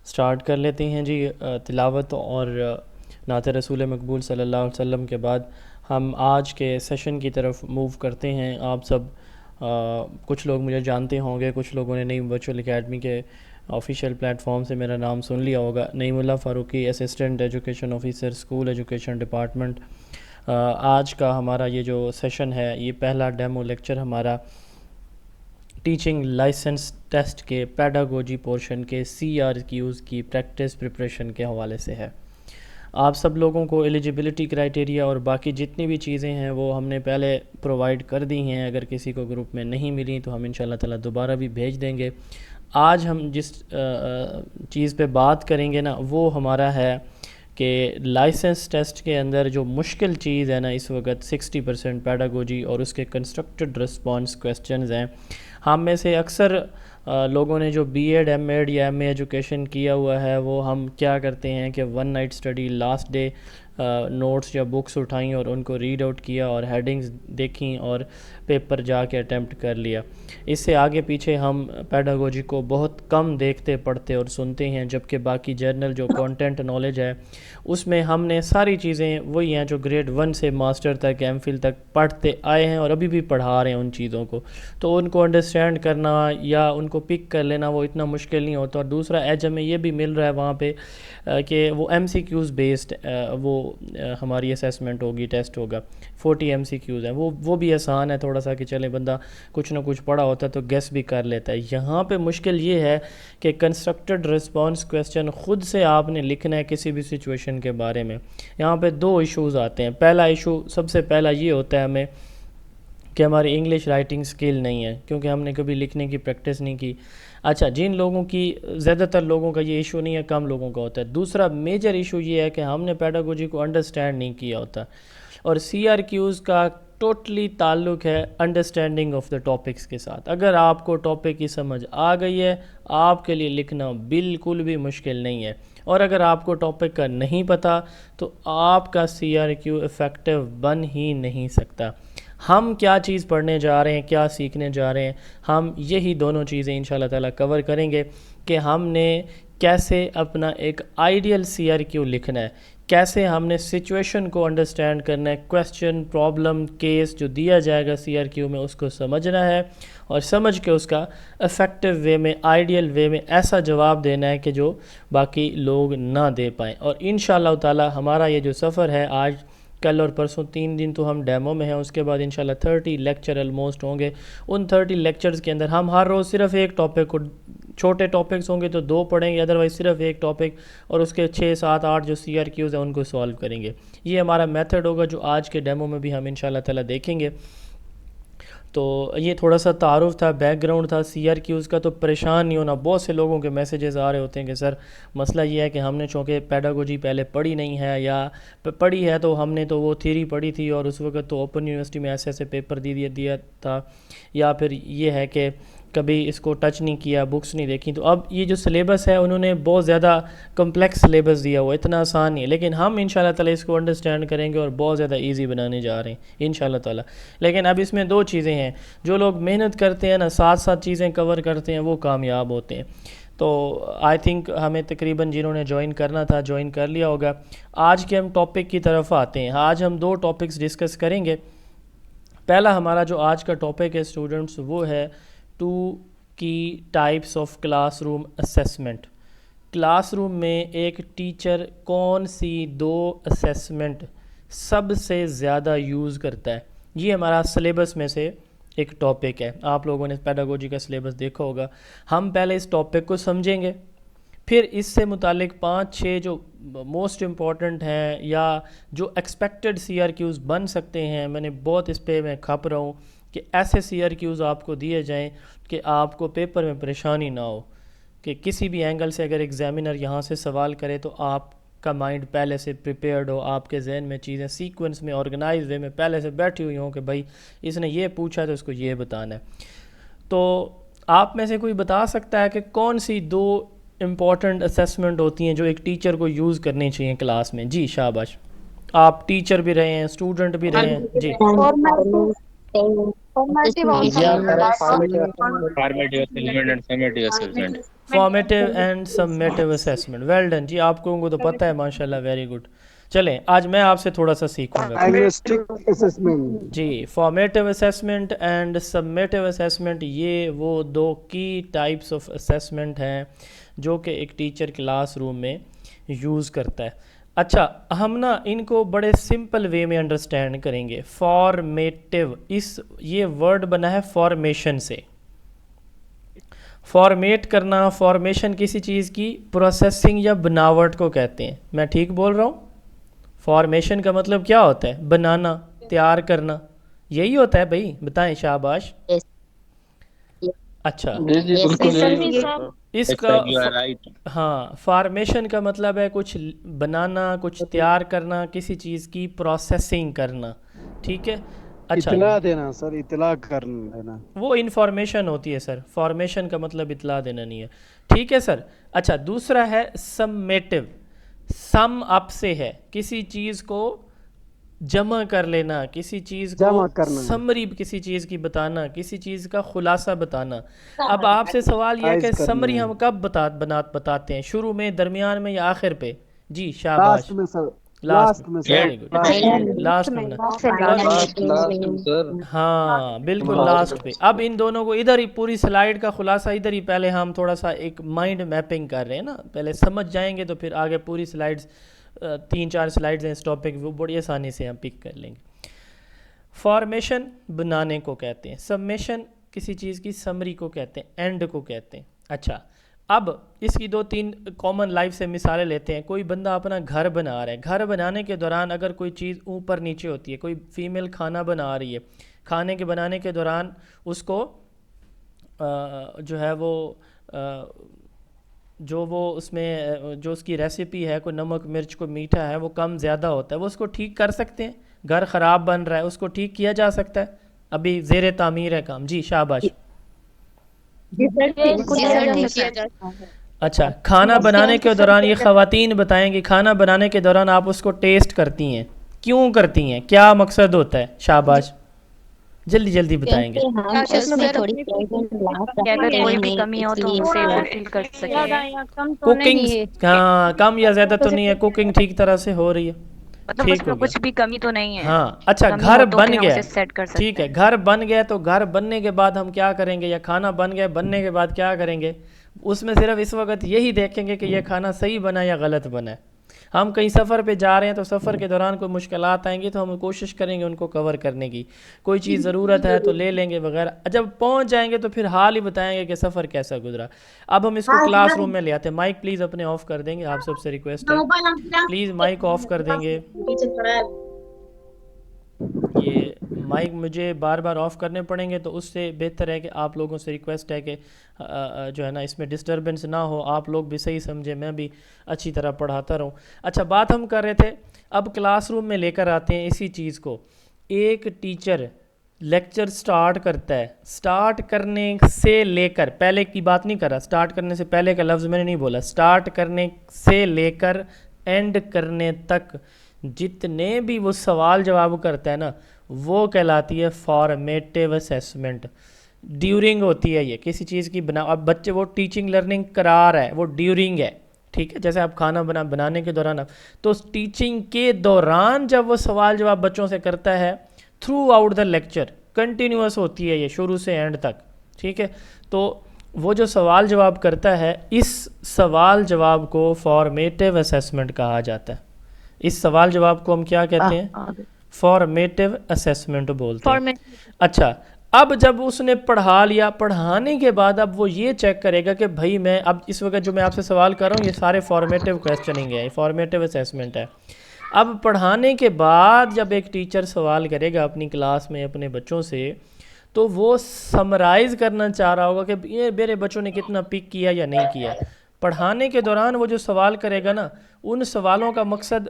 Start कर लेते हैं जी। तिलावत और नात रसूल मकबूल सल्लल्लाहु अलैहि वसल्लम के बाद हम आज के सेशन की तरफ मूव करते हैं। आप सब कुछ लोग मुझे जानते होंगे, कुछ लोगों ने नई वर्चुअल एकेडमी के ऑफिशियल प्लेटफॉर्म से मेरा नाम सुन लिया होगा। Naimullah Farooqui, assistant education officer, school education department. आज का हमारा ये जो सेशन है, ये पहला डेमो लेक्चर हमारा टीचिंग लाइसेंस टेस्ट के पेडागोजी पोर्शन के CRQs की प्रैक्टिस प्रिपरेशन के हवाले से है। आप सब लोगों को एलिजिबिलिटी क्राइटेरिया और बाकी जितनी भी चीज़ें हैं वो हमने पहले प्रोवाइड कर दी हैं। अगर किसी को ग्रुप में नहीं मिली तो हम इंशाल्लाह ताला दोबारा भी भेज देंगे। आज हम जिस चीज़ पे बात करेंगे ना, वो हमारा है कि लाइसेंस टेस्ट के अंदर जो मुश्किल चीज़ है ना इस वक्त 60% पेडागोजी और उसके कंस्ट्रक्टेड रिस्पॉन्स क्वेश्चंस हैं। हम में से अक्सर लोगों ने जो B.Ed M.Ed या MA एजुकेशन किया हुआ है, वो हम क्या करते हैं कि one night study last day notes या बुक्स उठाई और उनको रीड आउट किया और हेडिंग्स देखी और पेपर जाके अटैम्प्ट कर लिया। इससे आगे पीछे हम पेडागोजी को बहुत कम देखते, पढ़ते और सुनते हैं, जबकि बाकी जर्नल जो कंटेंट नॉलेज है उसमें हमने सारी चीज़ें वही हैं जो ग्रेड 1 से मास्टर तक, MPhil तक पढ़ते आए हैं और अभी भी पढ़ा रहे हैं उन चीज़ों को। तो उनको अंडरस्टैंड करना या उनको पिक कर लेना वो इतना मुश्किल नहीं होता। और दूसरा एज हमें ये भी मिल रहा है वहाँ पे कि वो MCQs बेस्ड वो हमारी असेसमेंट होगी, टेस्ट होगा। 40 MCQs हैं, वो भी आसान है थोड़ा सा कि चले बंदा कुछ ना कुछ पढ़ा होता है तो गेस भी कर लेता है। यहाँ पे मुश्किल ये है कि कंस्ट्रक्टेड रिस्पॉन्स क्वेश्चन ख़ुद से आपने लिखना है किसी भी सिचुएशन के बारे में। यहाँ पे दो इश्यूज़ आते हैं। पहला इशू सबसे पहला ये होता है हमें कि हमारी इंग्लिश राइटिंग स्किल नहीं है, क्योंकि हमने कभी लिखने की प्रैक्टिस नहीं की। अच्छा, जिन लोगों की, ज़्यादातर लोगों का ये इशू नहीं है, कम लोगों का होता है। दूसरा मेजर इशू ये है कि हमने पेडागोजी को अंडरस्टैंड नहीं किया होता। और CRQs का टोटली ताल्लुक़ है अंडरस्टैंडिंग ऑफ द टॉपिक्स के साथ। अगर आपको टॉपिक की समझ आ गई है, आपके लिए लिखना बिल्कुल भी मुश्किल नहीं है। और अगर आपको टॉपिक का नहीं पता तो आपका CRQ इफ़ेक्टिव बन ही नहीं सकता। हम क्या चीज़ पढ़ने जा रहे हैं, क्या सीखने जा रहे हैं, हम यही दोनों चीज़ें इंशाल्लाह ताला कवर करेंगे कि हमने कैसे अपना एक आइडियल CRQ लिखना है, कैसे हमने सिचुएशन को अंडरस्टैंड करना है, क्वेश्चन, प्रॉब्लम, केस जो दिया जाएगा CRQ में उसको समझना है और समझ के उसका इफ़ेक्टिव वे में, आइडियल वे में ऐसा जवाब देना है कि जो बाकी लोग ना दे पाएँ। और इंशाल्लाह ताला हमारा ये जो सफ़र है, आज कल और परसों 3 दिन तो हम डेमो में हैं, उसके बाद इंशाल्लाह 30 लेक्चर ऑलमोस्ट होंगे। उन 30 लेक्चर्स के अंदर हम हर रोज़ सिर्फ एक टॉपिक को, छोटे टॉपिक्स होंगे तो 2 पढ़ेंगे, अदरवाइज़ सिर्फ एक टॉपिक और उसके 6, 7, 8 जो CRQs हैं उनको सॉल्व करेंगे। ये हमारा मेथड होगा जो आज के डेमो में भी हम इंशाल्लाह ताला देखेंगे। तो ये थोड़ा सा तारुफ था, बैकग्राउंड था CRQs का। तो परेशान नहीं होना, बहुत से लोगों के मैसेजेस आ रहे होते हैं कि सर मसला ये है कि हमने चूँकि पेडागोजी पहले पढ़ी नहीं है, या पढ़ी है तो हमने तो वो थ्योरी पढ़ी थी और उस वक्त तो ओपन यूनिवर्सिटी में ऐसे ऐसे पेपर दिया था, या फिर ये है कि कभी इसको टच नहीं किया, बुक्स नहीं देखी। तो अब ये जो सिलेबस है उन्होंने बहुत ज़्यादा कम्प्लेक्स सिलेबस दिया हुआ है, इतना आसान नहीं है। लेकिन हम इंशाल्लाह ताला इसको अंडरस्टैंड करेंगे और बहुत ज़्यादा इजी बनाने जा रहे हैं इंशाल्लाह ताला। लेकिन अब इसमें दो चीज़ें हैं, जो लोग मेहनत करते हैं ना, साथ साथ चीज़ें कवर करते हैं, वो कामयाब होते हैं। तो आई थिंक हमें तकरीबन जिन्होंने ज्वाइन करना था ज्वाइन कर लिया होगा। आज के हम टॉपिक की तरफ आते हैं। आज हम 2 टॉपिक्स डिस्कस करेंगे। पहला हमारा जो आज का टॉपिक है स्टूडेंट्स, वो है 2 की types of classroom assessment. Classroom में एक टीचर कौन सी 2 असेसमेंट सबसे ज़्यादा यूज़ करता है, ये हमारा सिलेबस में से एक टॉपिक है। आप लोगों ने पेडागोजी का सिलेबस देखा होगा। हम पहले इस टॉपिक को समझेंगे, फिर इससे मुतालिक 5-6 जो मोस्ट इम्पॉर्टेंट हैं या जो एक्सपेक्टेड CRQs बन सकते हैं, मैंने बहुत इस पे मैं खप रहा हूँ कि ऐसे CRQs आपको दिए जाएं कि आपको पेपर में परेशानी ना हो, कि किसी भी एंगल से अगर एग्जामिनर यहाँ से सवाल करे तो आपका माइंड पहले से प्रिपेयर्ड हो, आपके जहन में चीज़ें सीक्वेंस में, ऑर्गेनाइज वे में पहले से बैठी हुई हों कि भाई इसने ये पूछा तो इसको ये बताना है। तो आप में से कोई बता सकता है कि कौन सी 2 इम्पॉर्टेंट असेसमेंट होती हैं जो एक टीचर को यूज़ करनी चाहिए क्लास में? जी शाबाश, आप टीचर भी रहे हैं, स्टूडेंट भी रहे हैं। जी फॉर्मेटिव Formative also या means that was Formative assessment and summative assessment. Formative and summative assessment. Well done जी, आप लोगों को तो पता है माशाल्लाह, वेरी गुड। चलें आज मैं आपसे थोड़ा सा सीखूंगा फिर। Diagnostic assessment. जी, formative assessment and summative assessment, ये वो दो की टाइप्स ऑफ असेसमेंट हैं जो कि एक टीचर क्लासरूम में यूज़ करता है। अच्छा, हम ना इनको बड़े सिंपल वे में अंडरस्टैंड करेंगे। फॉर्मेटिव, इस ये वर्ड बना है फॉर्मेशन से। फॉर्मेट करना, फॉर्मेशन किसी चीज़ की प्रोसेसिंग या बनावट को कहते हैं। मैं ठीक बोल रहा हूँ? फॉर्मेशन का मतलब क्या होता है? बनाना, तैयार करना, यही होता है भाई, बताएं शाबाश। अच्छा, जी जी बिल्कुल यही है। इसका You are right. हाँ, फॉर्मेशन का मतलब है कुछ बनाना, कुछ तैयार करना, किसी चीज़ की प्रोसेसिंग करना, ठीक है। अच्छा, इतला देना सर, इतला कर देना। वो इन्फॉर्मेशन होती है सर, फॉर्मेशन का मतलब इतला देना नहीं है, ठीक है सर। अच्छा, दूसरा है समेटिव। सम अप से है, किसी चीज़ को जमा कर लेना, किसी चीज़ जमा को करना। समरी किसी चीज़ की बताना, किसी चीज़ का खुलासा बताना। अब आपसे सवाल यह है कि Summarize करना समरी है। हम कब बताते हैं, शुरू में, दरमियान में या आखिर पे? जी लास्ट शाबाश, में सर, लास्ट लास्ट में में, sir, very good, last last में ना। Last sir. हाँ बिल्कुल लास्ट पे। अब इन दोनों को इधर ही, पूरी स्लाइड का खुलासा इधर ही, पहले हम थोड़ा सा एक माइंड मैपिंग कर रहे हैं ना, पहले समझ जाएंगे तो फिर आगे पूरी स्लाइड्स, 3-4 स्लाइड्स हैं इस टॉपिक, वो बड़ी आसानी से हम पिक कर लेंगे। फॉर्मेशन बनाने को कहते हैं, सबमिशन किसी चीज़ की समरी को कहते हैं, एंड को कहते हैं। अच्छा, अब इसकी 2-3 कॉमन लाइफ से मिसालें लेते हैं। कोई बंदा अपना घर बना रहा है, घर बनाने के दौरान अगर कोई चीज़ ऊपर नीचे होती है, कोई फीमेल खाना बना रही है, खाने के बनाने के दौरान उसको जो है वो जो वो उसमें जो उसकी रेसिपी है, कोई नमक मिर्च को मीठा है, वो कम ज़्यादा होता है, वो उसको ठीक कर सकते हैं। घर ख़राब बन रहा है, उसको ठीक किया जा सकता है, अभी ज़ेर तामीर है काम। जी शाबाश। अच्छा, खाना बनाने के दौरान, ये ख़वातीन बताएंगी, खाना बनाने के दौरान आप उसको टेस्ट करती हैं, क्यों करती हैं, क्या मकसद होता है? शाबाश, जल्दी जल्दी बताएंगे। अगर कोई भी कमी हो तो उसे फुलफिल कर सके। कुकिंग, हाँ कम या ज़्यादा तो नहीं है, कुकिंग ठीक तरह से हो रही है, मतलब ठीक उसमें हो गया। कुछ भी कमी तो नहीं है। हाँ अच्छा, कमी घर हो तो बन फिर हम गया, उसे सेट कर सकते ठीक है, हैं। घर बन गया, तो घर बनने के बाद हम क्या करेंगे, या खाना बन गया, बनने के बाद क्या करेंगे, उसमें सिर्फ इस वक्त यही देखेंगे कि यह खाना सही बना या गलत बना है। हम कहीं सफ़र पे जा रहे हैं तो सफ़र के दौरान कोई मुश्किलात आएंगी तो हम कोशिश करेंगे उनको कवर करने की, कोई चीज़ ज़रूरत है तो ले लेंगे वगैरह। जब पहुंच जाएंगे तो फिर हाल ही बताएंगे कि सफ़र कैसा गुजरा। अब हम इसको क्लासरूम में ले आते हैं। माइक प्लीज़ अपने ऑफ़ कर देंगे, आप सबसे रिक्वेस्ट है, प्लीज़ माइक ऑफ़ कर देंगे। ये माइक मुझे बार बार ऑफ़ करने पड़ेंगे, तो उससे बेहतर है कि आप लोगों से रिक्वेस्ट है कि जो है ना, इसमें डिस्टरबेंस ना हो, आप लोग भी सही समझे, मैं भी अच्छी तरह पढ़ाता रहूँ। अच्छा, बात हम कर रहे थे, अब क्लासरूम में लेकर आते हैं इसी चीज़ को। एक टीचर लेक्चर स्टार्ट करता है, स्टार्ट करने से लेकर, पहले की बात नहीं कर रहा, स्टार्ट करने से पहले का लफ्ज़ मैंने नहीं बोला, स्टार्ट करने से लेकर एंड करने तक जितने भी वो सवाल जवाब करता है ना, वो कहलाती है फॉर्मेटिव असेसमेंट। ड्यूरिंग होती है ये किसी चीज़ की बना, अब बच्चे वो टीचिंग लर्निंग करा रहा है, वो ड्यूरिंग है, ठीक है। जैसे आप खाना बनाने के दौरान, आप तो टीचिंग के दौरान जब वो सवाल जवाब बच्चों से करता है, through out the lecture continuous होती है ये, शुरू से एंड तक, ठीक है। तो वो जो सवाल जवाब करता है, इस सवाल जवाब को फॉर्मेटिव असेसमेंट कहा जाता है। इस सवाल जवाब को हम क्या कहते हैं? फॉर्मेटिव असेसमेंट बोलते हैं। अच्छा, अब जब उसने पढ़ा लिया, पढ़ाने के बाद अब वो ये चेक करेगा कि भाई मैं अब इस वक्त जो मैं आपसे सवाल कर रहा हूँ, ये सारे फॉर्मेटिव क्वेश्चनिंग है, फॉर्मेटिव असेसमेंट है। अब पढ़ाने के बाद जब एक टीचर सवाल करेगा अपनी क्लास में अपने बच्चों से, तो वो समराइज़ करना चाह रहा होगा कि ये मेरे बच्चों ने कितना पिक किया या नहीं किया। पढ़ाने के दौरान वो जो सवाल करेगा ना, उन सवालों का मकसद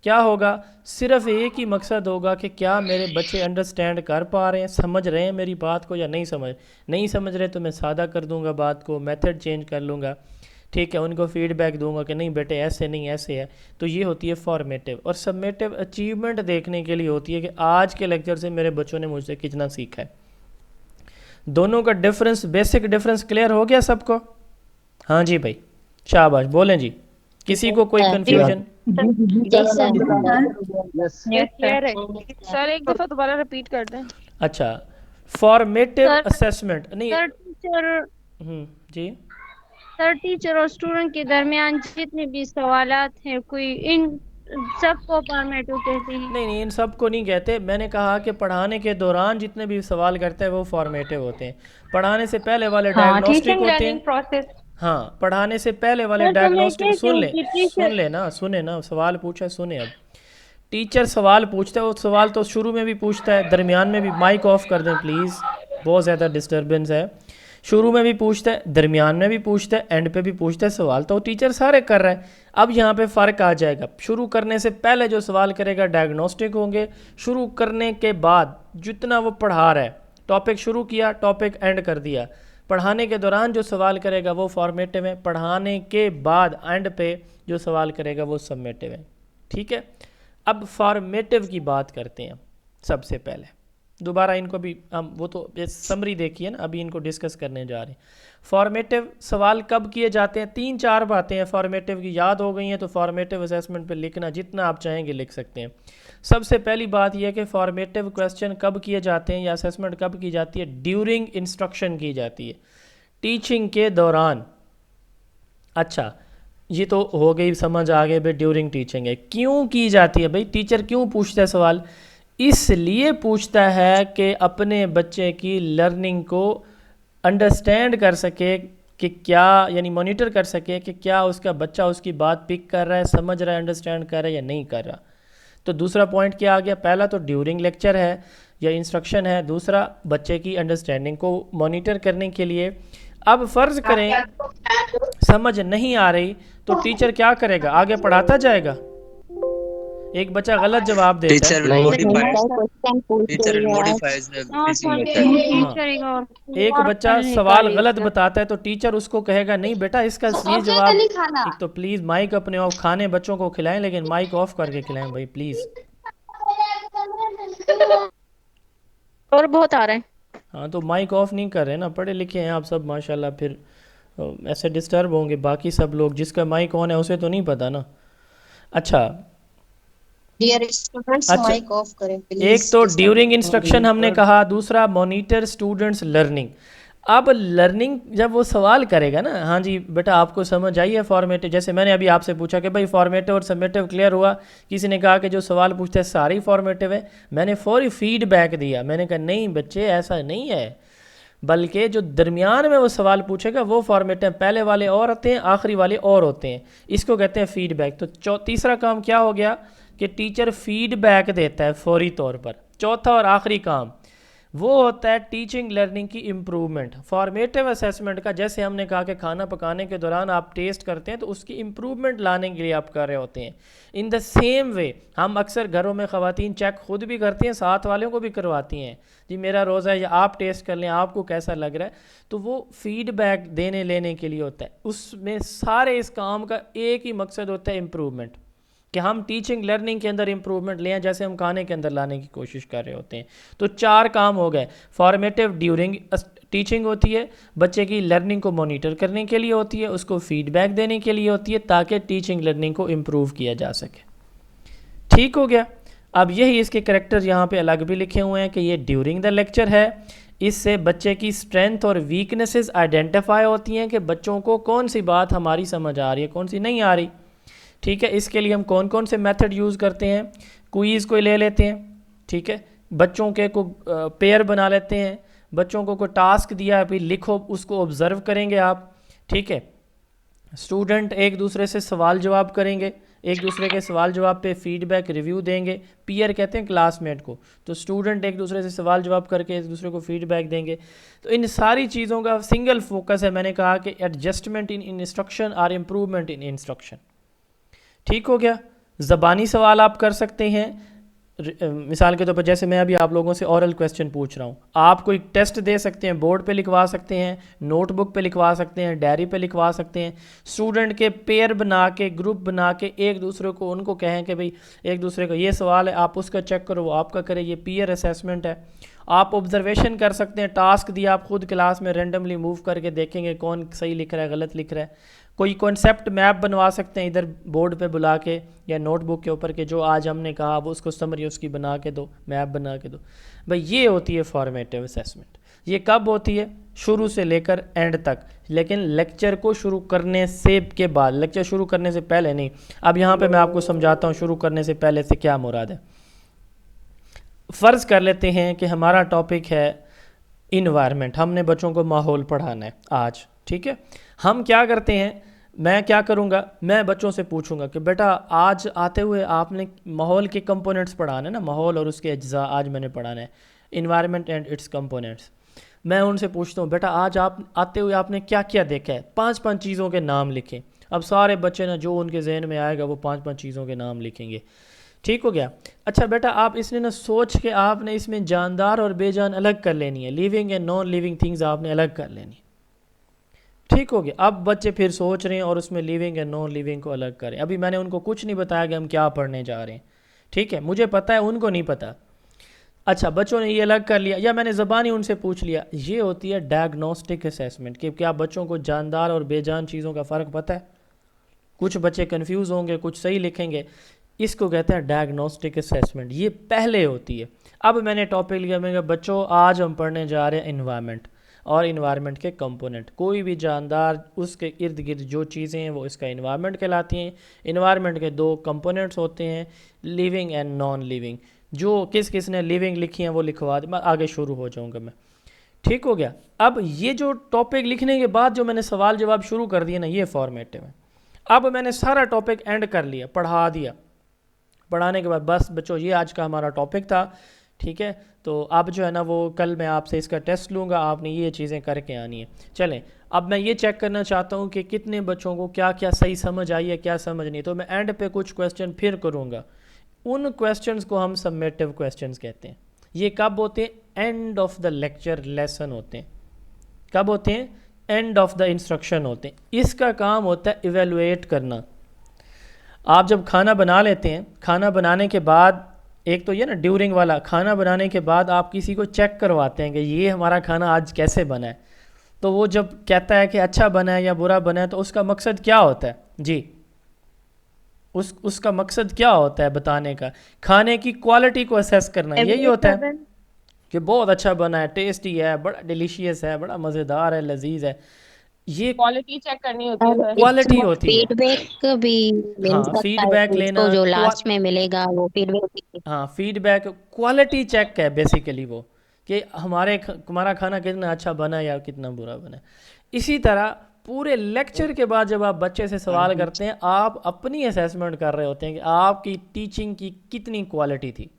क्या होगा? सिर्फ एक ही मकसद होगा कि क्या मेरे बच्चे अंडरस्टैंड कर पा रहे हैं, समझ रहे हैं मेरी बात को, या नहीं समझ रहे तो मैं सादा कर दूंगा बात को, मेथड चेंज कर लूँगा, ठीक है, उनको फीडबैक दूंगा कि नहीं बेटे ऐसे नहीं ऐसे है। तो ये होती है फॉर्मेटिव। और सबमेटिव अचीवमेंट देखने के लिए होती है कि आज के लेक्चर से मेरे बच्चों ने मुझसे कितना सीखा है, दोनों का डिफरेंस, बेसिक डिफरेंस क्लियर हो गया सबको? हाँ जी भाई, शाबाश, बोलें जी, किसी को कोई कंफ्यूजन? यस क्लियर है सर, एक दफा दोबारा रिपीट कर दें। अच्छा, फॉर्मेटिव सर असेसमेंट नहीं। सर टीचर जी, सर टीचर और स्टूडेंट के दरमियान जितने भी सवालात हैं, कोई इन सबको फॉर्मेटिव कहते हैं। नहीं नहीं, इन सब को नहीं कहते। मैंने कहा कि पढ़ाने के दौरान जितने भी सवाल करते हैं वो फॉर्मेटिव होते हैं। पढ़ाने से पहले वाले डायग्नोस्टिक होते हैं। प्रोसेस। हाँ, पढ़ाने से पहले वाले सर तो मैं डायग्नोस्टिक। कहती सुन हूँ ले, कि सुन टीचर ले ना, सुने ना, सवाल पूछा, सुने। अब टीचर सवाल पूछता है, वो सवाल तो शुरू में भी पूछता है, दरमियान में भी। माइक ऑफ कर दें प्लीज़, बहुत ज़्यादा डिस्टर्बेंस है। शुरू में भी पूछता है, दरमियान में भी पूछता है, एंड पे भी पूछता है। सवाल तो टीचर सारे कर रहा है। अब यहाँ पे फ़र्क आ जाएगा। शुरू करने से पहले जो सवाल करेगा डायग्नोस्टिक होंगे। शुरू करने के बाद जितना वो पढ़ा रहा है, टॉपिक शुरू किया, टॉपिक एंड कर दिया। पढ़ाने के दौरान जो सवाल करेगा वो फॉर्मेटिव है। पढ़ाने के बाद एंड पे जो सवाल करेगा वो सबमेटिव है। ठीक है, अब फॉर्मेटिव की बात करते हैं। सबसे पहले दोबारा इनको भी हम, वो तो ये समरी देखिए ना, अभी इनको डिस्कस करने जा रहे हैं। फॉर्मेटिव सवाल कब किए जाते हैं? 3-4 बातें हैं फॉर्मेटिव की, याद हो गई हैं तो फॉर्मेटिव असेसमेंट पे लिखना जितना आप चाहेंगे लिख सकते हैं। सबसे पहली बात यह है कि फॉर्मेटिव क्वेश्चन कब किए जाते हैं या असेसमेंट कब की जाती है? ड्यूरिंग इंस्ट्रक्शन की जाती है, टीचिंग के दौरान। अच्छा, ये तो हो गई, समझ आ गई भाई, ड्यूरिंग टीचिंग है। क्यों की जाती है भाई? टीचर क्यों पूछता है सवाल? इसलिए पूछता है कि अपने बच्चे की लर्निंग को अंडरस्टैंड कर सके कि क्या, यानी मॉनिटर कर सके कि क्या उसका बच्चा उसकी बात पिक कर रहा है, समझ रहा है, अंडरस्टैंड कर रहा है या नहीं कर रहा। तो दूसरा पॉइंट क्या आ गया? पहला तो ड्यूरिंग लेक्चर है या इंस्ट्रक्शन है, दूसरा बच्चे की अंडरस्टैंडिंग को मॉनिटर करने के लिए। अब फ़र्ज़ करें समझ नहीं आ रही तो टीचर क्या करेगा? आगे पढ़ाता जाएगा। एक बच्चा गलत जवाब देता है, Teacher will modify the teaching method. एक बच्चा सवाल गलत बताता है तो टीचर उसको कहेगा नहीं बेटा इसका ये जवाब। एक तो प्लीज़ माइक अपने ऑफ, खाने बच्चों को खिलाएं लेकिन माइक ऑफ करके खिलाएं भाई प्लीज़। और बहुत आ रहा है। हाँ, तो माइक ऑफ नहीं कर रहे ना, पढ़े लिखे हैं आप सब माशाल्लाह, फिर ऐसे डिस्टर्ब होंगे बाकी सब लोग। जिसका माइक ऑन है उसे तो नहीं पता ना। अच्छा, माइक ऑफ करें प्लीज। एक तो ड्यूरिंग इंस्ट्रक्शन हमने कहा, दूसरा मॉनिटर स्टूडेंट्स लर्निंग। अब लर्निंग जब वो सवाल करेगा ना, हाँ जी बेटा आपको समझ आई है फॉर्मेटिव, जैसे मैंने अभी आपसे पूछा कि भाई फॉर्मेटिव और सबमेटिव क्लियर हुआ, किसी ने कहा कि जो सवाल पूछते हैं सारे ही फॉर्मेटिव है। मैंने फौरी फीडबैक दिया, मैंने कहा नहीं बच्चे ऐसा नहीं है, बल्कि जो दरमियान में वो सवाल पूछेगा वो फॉर्मेटिव, पहले वाले और होते हैं, आखिरी वाले और होते हैं। इसको कहते हैं फीडबैक। तो तीसरा काम क्या हो गया कि टीचर फीडबैक देता है फौरी तौर पर। चौथा और आखिरी काम वो होता है टीचिंग लर्निंग की इम्प्रूवमेंट। फॉर्मेटिव असेसमेंट का, जैसे हमने कहा कि खाना पकाने के दौरान आप टेस्ट करते हैं तो उसकी इम्प्रूवमेंट लाने के लिए आप कर रहे होते हैं। इन द सेम वे हम अक्सर घरों में ख़वातीन चेक खुद भी करती हैं, साथ वालों को भी करवाती हैं, जी मेरा रोज़ा है या आप टेस्ट कर लें आपको कैसा लग रहा है। तो वो फीडबैक देने लेने के लिए होता है। उसमें सारे इस काम का एक ही मकसद होता है इम्प्रूवमेंट, कि हम टीचिंग लर्निंग के अंदर इम्प्रूवमेंट लें जैसे हम खाने के अंदर लाने की कोशिश कर रहे होते हैं। तो 4 काम हो गए। फॉर्मेटिव ड्यूरिंग टीचिंग होती है, बच्चे की लर्निंग को मॉनिटर करने के लिए होती है, उसको फीडबैक देने के लिए होती है ताकि टीचिंग लर्निंग को इम्प्रूव किया जा सके। ठीक हो गया। अब यही इसके करैक्टर यहाँ पे अलग भी लिखे हुए हैं कि ये ड्यूरिंग द लेक्चर है। इससे बच्चे की स्ट्रेंथ और वीकनेसेस आइडेंटिफाई होती हैं कि बच्चों को कौन सी बात हमारी समझ आ रही है, कौन सी नहीं आ रही। ठीक है, इसके लिए हम कौन कौन से मेथड यूज़ करते हैं? क्विज़ को ले लेते हैं, ठीक है, बच्चों के को पेयर बना लेते हैं, बच्चों को कोई टास्क दिया है, फिर लिखो, उसको ऑब्ज़र्व करेंगे आप। ठीक है, स्टूडेंट एक दूसरे से सवाल जवाब करेंगे, एक दूसरे के सवाल जवाब पे फीडबैक रिव्यू देंगे। पीयर कहते हैं क्लासमेट को। तो स्टूडेंट एक दूसरे से सवाल जवाब करके एक दूसरे को फीडबैक देंगे। तो इन सारी चीज़ों का सिंगल फोकस है, मैंने कहा कि एडजस्टमेंट इन इंस्ट्रक्शन और इम्प्रूवमेंट इन इंस्ट्रक्शन। ठीक हो गया। ज़बानी सवाल आप कर सकते हैं, मिसाल के तौर पर जैसे मैं अभी आप लोगों से ओरल क्वेश्चन पूछ रहा हूँ, आप कोई टेस्ट दे सकते हैं, बोर्ड पे लिखवा सकते हैं, नोटबुक पे लिखवा सकते हैं, डायरी पे लिखवा सकते हैं। स्टूडेंट के पेयर बना के, ग्रुप बना के एक दूसरे को उनको कहें कि भाई एक दूसरे का ये सवाल है, आप उसका चेक करो, वो आपका करे, ये पीयर असेसमेंट है। आप ऑब्जर्वेशन कर सकते हैं, टास्क दिया आप खुद क्लास में रेंडमली मूव करके देखेंगे कौन सही लिख रहा है गलत लिख रहा है। कोई कॉन्सेप्ट मैप बनवा सकते हैं इधर बोर्ड पे बुला के या नोटबुक के ऊपर के जो आज हमने कहा वो उसको समरी उसकी बना के दो, मैप बना के दो। भाई ये होती है फॉर्मेटिव असेसमेंट। ये कब होती है? शुरू से लेकर एंड तक, लेकिन लेक्चर को शुरू करने से के बाद, लेक्चर शुरू करने से पहले नहीं। अब यहाँ पे मैं आपको समझाता हूँ शुरू करने से पहले से क्या मुराद है। फ़र्ज़ कर लेते हैं कि हमारा टॉपिक है इन्वायरमेंट, हमने बच्चों को माहौल पढ़ाना है आज, ठीक है। हम क्या करते हैं, मैं क्या करूँगा, मैं बच्चों से पूछूंगा कि बेटा आज आते हुए आपने माहौल के कंपोनेंट्स पढ़ाने ना, माहौल और उसके अज्जा आज मैंने पढ़ाना है, इन्वायरमेंट एंड इट्स कंपोनेंट्स। मैं उनसे पूछता हूँ बेटा आज आप आते हुए आपने क्या क्या देखा है, 5-5 चीज़ों के नाम लिखें। अब सारे बच्चे ना जो उनके जहन में आएगा वो 5-5 चीज़ों के नाम लिखेंगे, ठीक हो गया। अच्छा बेटा आप इसने ना सोच के आपने इसमें जानदार और बेजान अलग कर लेनी है, living and non living things आपने अलग कर लेनी है, ठीक हो गया। अब बच्चे फिर सोच रहे हैं और उसमें लिविंग एंड नॉन लिविंग को अलग करें। अभी मैंने उनको कुछ नहीं बताया कि हम क्या पढ़ने जा रहे हैं, ठीक है, मुझे पता है उनको नहीं पता। अच्छा बच्चों ने ये अलग कर लिया या मैंने ज़बानी उनसे पूछ लिया। ये होती है डायग्नोस्टिक असेसमेंट कि क्या बच्चों को जानदार और बेजान चीज़ों का फ़र्क पता है। कुछ बच्चे कंफ्यूज होंगे, कुछ सही लिखेंगे, इसको कहते हैं डायग्नोस्टिक असेसमेंट। ये पहले होती है। अब मैंने टॉपिक लिया, मैंने कहा बच्चों आज हम पढ़ने जा रहे हैं इन्वायरमेंट और इन्वायरमेंट के कंपोनेंट। कोई भी जानदार उसके इर्द गिर्द जो चीज़ें हैं वो इसका इन्वायरमेंट कहलाती हैं। इन्वायरमेंट के 2 कंपोनेंट्स होते हैं, लिविंग एंड नॉन लिविंग। जो किस ने लिविंग लिखी हैं वो लिखवा दे, मैं आगे शुरू हो जाऊंगा मैं, ठीक हो गया। अब ये जो टॉपिक लिखने के बाद जो मैंने सवाल जवाब शुरू कर दिए ना, ये फॉर्मेटिव है। अब मैंने सारा टॉपिक एंड कर लिया, पढ़ा दिया। पढ़ाने के बाद बस बच्चों ये आज का हमारा टॉपिक था, ठीक है। तो अब जो है ना वो कल मैं आपसे इसका टेस्ट लूँगा, आपने ये चीज़ें करके आनी है। चलें अब मैं ये चेक करना चाहता हूँ कि कितने बच्चों को क्या क्या सही समझ आई है, क्या समझ नहीं। तो मैं एंड पे कुछ क्वेश्चन फिर करूँगा। उन क्वेश्चंस को हम सबमिटिव क्वेश्चंस कहते हैं। ये कब होते हैं? And of the lecture lesson होते हैं। कब होते हैं? एंड ऑफ द इंस्ट्रक्शन होते हैं। इसका काम होता है इवेलुएट करना। आप जब खाना बना लेते हैं, खाना बनाने के बाद एक तो ये ना ड्यूरिंग वाला, खाना बनाने के बाद आप किसी को चेक करवाते हैं कि ये हमारा खाना आज कैसे बना है। तो वो जब कहता है कि अच्छा बना है या बुरा बना है तो उसका मकसद क्या होता है जी? उसका मकसद क्या होता है बताने का? खाने की क्वालिटी को असेस करना, यही होता है कि बहुत अच्छा बना है, टेस्टी है, बड़ा डिलीशियस है, बड़ा मज़ेदार है, लजीज है। ये क्वालिटी चेक करनी होती है, क्वालिटी होती है। फीडबैक भी मिल हाँ सकता फीडबैक है लेना, उसको, जो लास्ट में मिलेगा वो फीडबैक। हाँ फीडबैक क्वालिटी चेक है बेसिकली वो, कि हमारा खाना कितना अच्छा बना या कितना बुरा बना। इसी तरह पूरे लेक्चर के बाद जब आप बच्चे से सवाल करते हैं, आप अपनी असेसमेंट कर रहे होते हैं कि आपकी टीचिंग की कितनी क्वालिटी थी,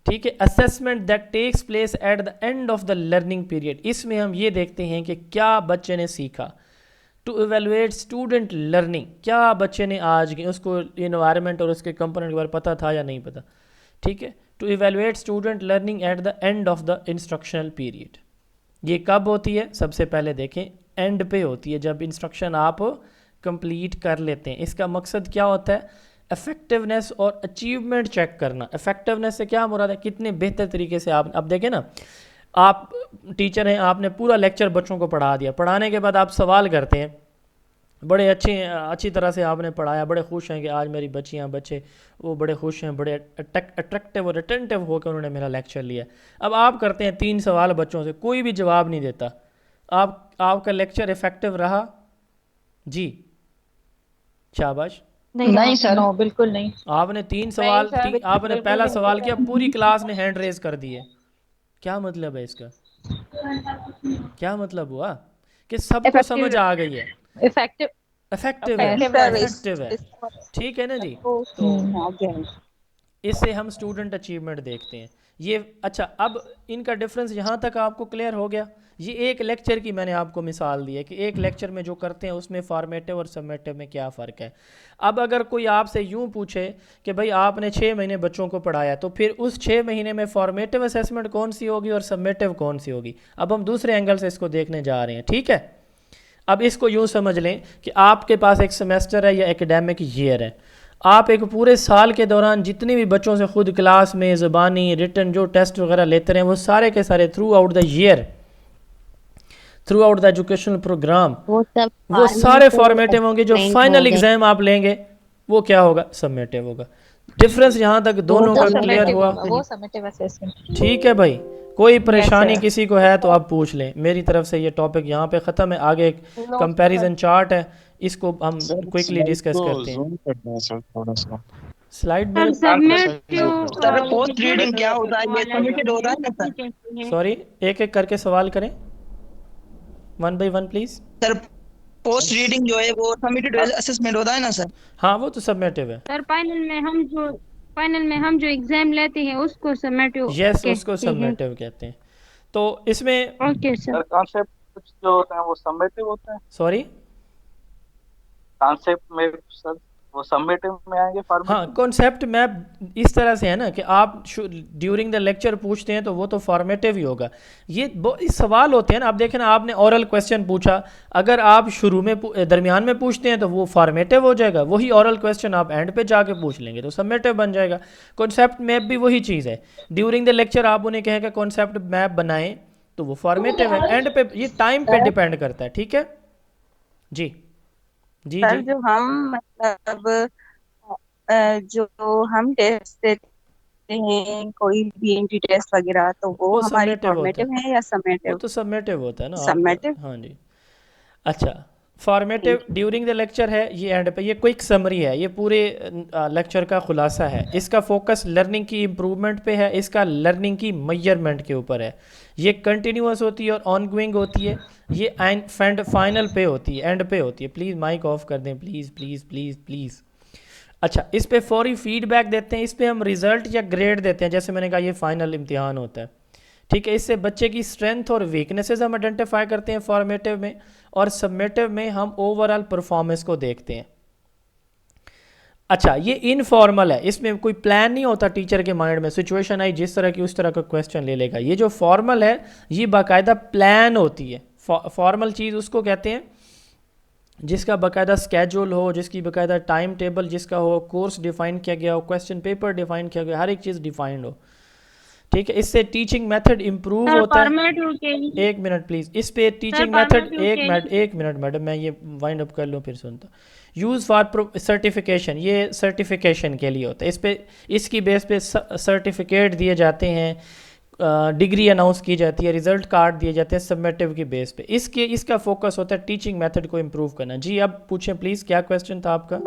ठीक है। Assessment that takes place at the end of the learning period, इसमें हम ये देखते हैं कि क्या बच्चे ने सीखा। टू इवेलुएट स्टूडेंट लर्निंग, क्या बच्चे ने आज उसको इन्वायरमेंट और उसके कंपोनेंट के बारे में पता था या नहीं पता, ठीक है। To evaluate student learning at the end of the instructional period, ये कब होती है? सबसे पहले देखें एंड पे होती है, जब इंस्ट्रक्शन आप कंप्लीट कर लेते हैं। इसका मकसद क्या होता है? इफेक्टिवनेस और अचीवमेंट चेक करना। इफेक्टिवनेस से क्या मुराद है? कितने बेहतर तरीके से आप, अब देखें ना, आप टीचर हैं, आपने पूरा लेक्चर बच्चों को पढ़ा दिया, पढ़ाने के बाद आप सवाल करते हैं, बड़े अच्छी तरह से आपने पढ़ाया, बड़े खुश हैं कि आज मेरी बच्चियाँ बच्चे वो बड़े खुश हैं, बड़े अट्रैक्टिव और अटेंटिव होकर उन्होंने मेरा लेक्चर लिया। अब आप करते हैं 3 सवाल बच्चों से, कोई भी जवाब नहीं देता, आपका लेक्चर इफेक्टिव रहा जी? शाबाश। नहीं सर, नो बिल्कुल नहीं। आपने 3 सवाल आपने पहला सवाल किया, पूरी क्लास ने हैंड रेज कर दिए। क्या मतलब है इसका? क्या मतलब हुआ कि सबको समझ आ गई है, इफेक्टिव है, ठीक है ना जी। तो इससे हम स्टूडेंट अचीवमेंट देखते हैं ये। अच्छा अब इनका डिफरेंस यहाँ तक आपको क्लियर हो गया। ये एक लेक्चर की मैंने आपको मिसाल दी है कि एक लेक्चर में जो करते हैं उसमें फॉर्मेटिव और सबमेटिव में क्या फ़र्क है। अब अगर कोई आपसे यूं पूछे कि भाई आपने 6 महीने बच्चों को पढ़ाया, तो फिर उस 6 महीने में फॉर्मेटिव असेसमेंट कौन सी होगी और सबमेटिव कौन सी होगी? अब हम दूसरे एंगल से इसको देखने जा रहे हैं, ठीक है। अब इसको यूँ समझ लें कि आपके पास एक सेमेस्टर है या एकेडमिक ईयर है। आप एक पूरे साल के दौरान जितने भी बच्चों से खुद क्लास में ज़बानी रिटन जो टेस्ट वगैरह लेते रहे वो सारे के सारे throughout the year, throughout the educational program वो सारे फॉर्मेटिव होंगे। जो फाइनल एग्जाम आप लेंगे वो क्या होगा, सबमिटिव होगा। डिफरेंस यहाँ तक दोनों का क्लियर हुआ? वो समेटिव असेसमेंट। ठीक है भाई, कोई परेशानी किसी को है तो आप पूछ लें। मेरी तरफ से ये टॉपिक यहाँ पे ख़त्म है। आगे एक कंपैरिजन चार्ट है, इसको हम क्विकली डिस्कस करते हैं। स्लाइड में सर पोस्ट रीडिंग क्या होता है, ये सबमिटेड होता है ना सर? सॉरी, एक एक करके सवाल करें, 1 by 1 please. Sir post reading जो है वो सबमिटेड असेसमेंट होता है ना सर? हाँ वो तो सबमिटिव है। सर फाइनल में हम जो एग्जाम लेते हैं उसको सबमिटिव। यस, उसको सबमिटिव कहते हैं। तो इसमें ओके सर। कॉन्सेप्ट कुछ जो होता है वो सबमिटिव होता है। सॉरी, कॉन्सेप्ट में सर वो सबमिटिव में आएंगे फॉर्मेटिव। हाँ कॉन्सेप्ट मैप इस तरह से है ना कि आप ड्यूरिंग द लेक्चर पूछते हैं तो वो तो फॉर्मेटिव ही होगा। ये सवाल होते हैं ना, आप देखें ना, आपने ओरल क्वेश्चन पूछा, अगर आप शुरू में दरमियान में पूछते हैं तो वो फॉर्मेटिव हो जाएगा। वही ओरल क्वेश्चन आप एंड पे जाके पूछ लेंगे तो सबमिटिव बन जाएगा। कॉन्सेप्ट मैप भी वही चीज़ है। ड्यूरिंग द लेक्चर आप उन्हें कहें कि कॉन्सेप्ट मैप बनाएं तो वो फॉर्मेटिव है। एंड पे ये टाइम पे डिपेंड करता है। ठीक है जी जी सर जी। जो हम मतलब जो हम टेस्ट देते हैं कोई भी एंट्री टेस्ट वगैरह तो वो हमारी सबमिटिव होता फॉर्मेटिव है, है या वो सबमिटिव? तो सबमिटिव होता है ना सबमिटिव। हाँ जी। अच्छा, फॉर्मेटिव ड्यूरिंग द लेक्चर है, ये एंड पे, ये क्विक समरी है, ये पूरे लेक्चर का खुलासा है। इसका फोकस लर्निंग की इम्प्रूवमेंट पे है, इसका लर्निंग की मेजरमेंट के ऊपर है। ये कंटिन्यूस होती है और ऑनगोइंग होती है। ये फाइनल पे होती है, एंड पे होती है। प्लीज़ माइक ऑफ कर दें, प्लीज़ प्लीज़ प्लीज़ प्लीज़। अच्छा, इस पे फौरी फीडबैक देते हैं, इस पे हम रिजल्ट या ग्रेड देते हैं। जैसे मैंने कहा ये फाइनल इम्तिहान होता है, ठीक है। इससे बच्चे की स्ट्रेंथ और वीकनेसेस हम आइडेंटिफाई करते हैं फॉर्मेटिव में, और सबमिटिव में हम ओवरऑल परफॉर्मेंस को देखते हैं। अच्छा, ये इनफॉर्मल है, इसमें कोई प्लान नहीं होता टीचर के माइंड में, सिचुएशन आई जिस तरह की उस तरह का क्वेश्चन ले लेगा। ये जो फॉर्मल है ये बाकायदा प्लान होती है। फॉर्मल चीज़ उसको कहते हैं जिसका बाकायदा स्केड्यूल हो, जिसकी बाकायदा टाइम टेबल जिसका हो, कोर्स डिफाइन किया गया हो, क्वेश्चन पेपर डिफाइन किया गया, हर एक चीज़ डिफाइंड हो। ठीक है, इससे टीचिंग मेथड इम्प्रूव होता है। एक मिनट प्लीज, इस पे टीचिंग मेथड, एक मिनट मैडम, मैं ये वाइंड अप कर लूँ फिर सुनता। यूज़ फॉर सर्टिफिकेशन, ये सर्टिफिकेशन के लिए होता है। इस पे इसकी बेस पे सर्टिफिकेट दिए जाते हैं, डिग्री अनाउंस की जाती है, रिजल्ट कार्ड दिए जाते हैं सबमिटिव की बेस पे। इसका फोकस होता है टीचिंग मेथड को इम्प्रूव करना। जी अब पूछें प्लीज़, क्या क्वेश्चन था आपका?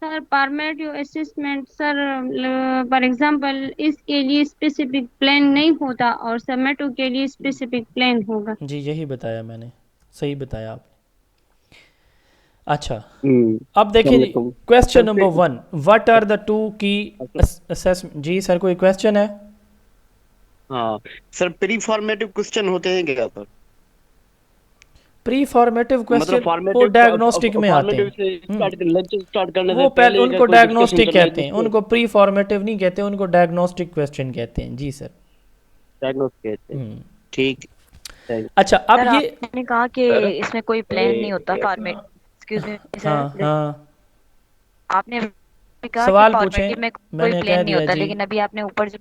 Sir formative assessment sir, for example इसके लिए स्पेसिफिक प्लान नहीं होता और सबमिटिव के लिए स्पेसिफिक प्लान होगा। जी यही बताया मैंने, सही बताया आपने। अच्छा, अब देखिए question number 1, what are the two key assessment. जी सर, कोई क्वेश्चन है? हाँ सर, प्री फॉर्मेटिव क्वेश्चन होते हैं क्या सर? प्री फॉर्मेटिव क्वेश्चन वो डायग्नोस्टिक में आते हैं, वो पहले उनको डायग्नोस्टिक कहते हैं, उनको प्री फॉर्मेटिव नहीं कहते, उनको डायग्नोस्टिक क्वेश्चन कहते हैं। जी सर, डायग्नोस्टिक कहते हैं, ठीक। अच्छा, अब सर, ये आपने कहा कि इसमें कोई प्लान नहीं होता फॉर्मेट, एक्सक्यूज मी सर, हाँ आपने कहा सवाल कि पूछें, फॉर्मेटिव में कोई मैंने कह प्लान नहीं दिया होता, जी। लेकिन अभी आपने ऊपर जो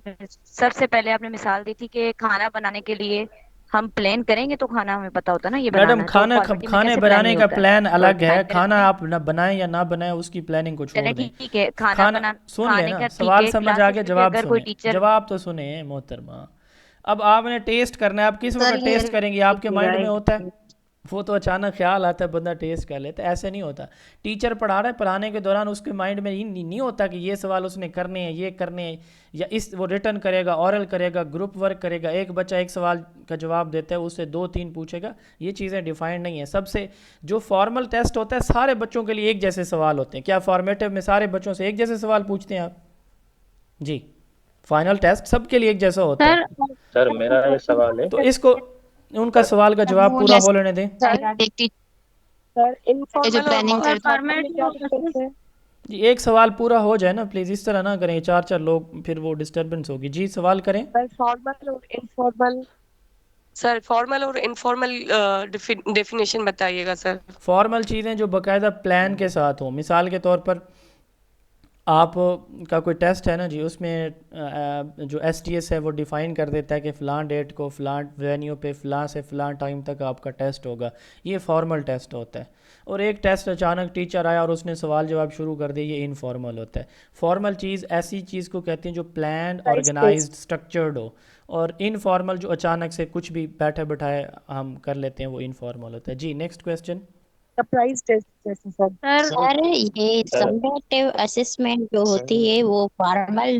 सबसे पहले आपने मिसाल दी थी कि खाना बनाने के लिए हम प्लान करेंगे तो खाना हमें पता होता ना ये बनाना मैडम, है, तो खाना फॉर्मेटिव में खाने कैसे बनाने नहीं का होता है? प्लान अलग तो है, खाने खाना आप ना बनाएं या ना बनाएं उसकी प्लानिंग को छोड़ चले दें। ठीक है, खाना खाना बना सुन खाने लेना, का ठीक सवाल है, समझ क्लासेस आके में भी जवाब अगर कोई सुने, टीचर जवाब तो सुने मोहतरमा। अब आपने टेस्ट करना है, आप किस वक्त टेस्ट करेंगे आपके माइंड में होता है? वो तो अचानक ख्याल आता है, बंदा टेस्ट कर लेता है, ऐसे नहीं होता। टीचर पढ़ा रहा है, पढ़ाने के दौरान उसके माइंड में नहीं होता कि ये सवाल उसने करने हैं, ये करने हैं, या इस वो रिटर्न करेगा, ऑरल करेगा, ग्रुप वर्क करेगा, एक बच्चा एक सवाल का जवाब देता है, उससे 2-3 पूछेगा, ये चीज़ें डिफाइंड नहीं है। सबसे जो फॉर्मल टेस्ट होता है सारे बच्चों के लिए एक जैसे सवाल होते हैं। क्या फॉर्मेटिव में सारे बच्चों से एक जैसे सवाल पूछते हैं आप? जी, फाइनल टेस्ट सबके लिए एक जैसा होता है। सर मेरा ये सवाल है, तो इसको उनका सवाल का जवाब पूरा हो लेने दें। सर इनफॉर्मल प्लानिंग जी एक सवाल पूरा हो जाए ना प्लीज़, इस तरह ना करें, 4-4 लोग फिर वो डिस्टर्बेंस होगी। जी सवाल करें। फॉर्मल और इनफॉर्मल सर फॉर्मल और इनफॉर्मल डेफिनेशन बताइएगा सर। फॉर्मल चीज़ें जो बाकायदा प्लान के साथ हों, मिसाल के तौर पर आप का कोई टेस्ट है ना जी, उसमें जो STS है वो डिफ़ाइन कर देता है कि फ़लाँ डेट को फ़लाँ वेन्यू पे फ़लाँ से फ़लाँ टाइम तक आपका टेस्ट होगा, ये फॉर्मल टेस्ट होता है। और एक टेस्ट अचानक टीचर आया और उसने सवाल जवाब शुरू कर दिए, ये इनफॉर्मल होता है। फॉर्मल चीज़ ऐसी चीज़ को कहते हैं जो प्लान ऑर्गेनाइज्ड स्ट्रक्चर्ड हो, और इनफॉर्मल जो अचानक से कुछ भी बैठे बैठाए हम कर लेते हैं वो इनफॉर्मल होता है। जी नेक्स्ट क्वेश्चन। सरप्राइज टेस्ट जैसे सर। सर ये समेटिव असेसमेंट जो होती है वो फॉर्मल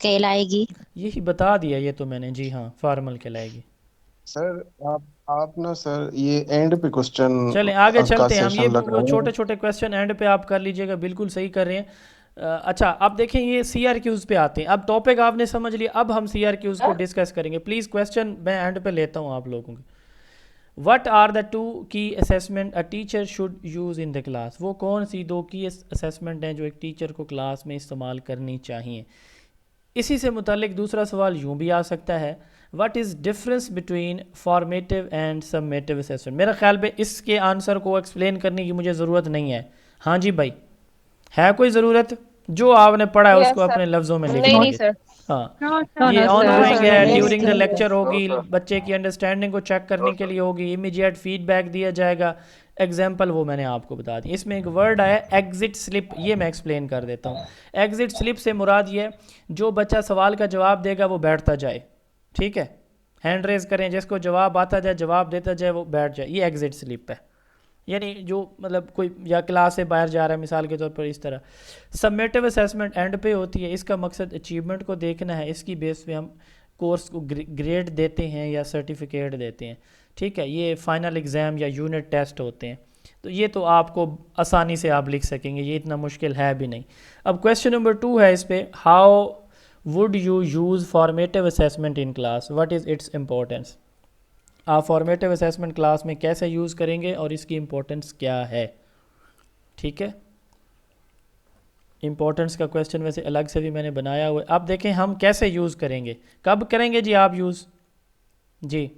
कहलाएगी। यही बता दिया ये तो मैंने, जी हाँ फॉर्मल कहलाएगी। सर आप ना सर ये एंड पे क्वेश्चन चलें आगे का चलते हैं हम, सेशन रख रहे ये हैं। छोटे छोटे क्वेश्चन एंड पे आप कर लीजिएगा, बिल्कुल सही कर रहे हैं। अच्छा अब देखें ये CRQs पे आते हैं। अब टॉपिक आपने समझ लिया, अब हम CRQs को डिस्कस करेंगे। प्लीज़ क्वेश्चन मैं एंड पे लेता हूँ आप लोगों के। व्हाट आर द 2 की assessment a teacher should use in the class? वो कौन सी 2 की असेसमेंट हैं जो एक टीचर को क्लास में इस्तेमाल करनी चाहिए? इसी से मुतालिक दूसरा सवाल यूँ भी आ सकता है, what is difference between formative and summative assessment? मेरा ख्याल पे इसके आंसर को एक्सप्लेन करने की मुझे ज़रूरत नहीं है। हाँ जी भाई, है कोई ज़रूरत? जो आपने पढ़ा है उसको अपने लफ्ज़ों में लिख दीजिए। हाँ ये ऑनगोइंग है, ड्यूरिंग द लेक्चर होगी, बच्चे की अंडरस्टैंडिंग को चेक करने के लिए होगी, इमीडिएट फीडबैक दिया जाएगा। एग्जाम्पल वो मैंने आपको बता दी। इसमें एक वर्ड आया एग्जिट स्लिप, ये मैं एक्सप्लेन कर देता हूँ। एग्जिट स्लिप से मुराद ये जो बच्चा सवाल का जवाब देगा वो बैठता जाए, ठीक है, हैंड रेज करें, जिसको जवाब आता जाए जवाब देता जाए वो बैठ जाए, ये एग्जिट स्लिप है। यानी जो मतलब कोई या क्लास से बाहर जा रहा है मिसाल के तौर पर, इस तरह। सबमेटिव असेसमेंट एंड पे होती है, इसका मकसद अचीवमेंट को देखना है, इसकी बेस पे हम कोर्स को ग्रेड देते हैं या सर्टिफिकेट देते हैं, ठीक है। ये फाइनल एग्ज़ाम या यूनिट टेस्ट होते हैं, तो ये तो आपको आसानी से आप लिख सकेंगे, ये इतना मुश्किल है भी नहीं। अब क्वेश्चन नंबर 2 है इस पर, how would you use formative assessment in class, what is its importance? आप फॉर्मेटिव असेसमेंट क्लास में कैसे यूज़ करेंगे और इसकी इम्पोर्टेंस क्या है, ठीक है। इम्पोर्टेंस का क्वेश्चन वैसे अलग से भी मैंने बनाया हुआ है। अब देखें हम कैसे यूज़ करेंगे, कब करेंगे जी आप यूज़? जी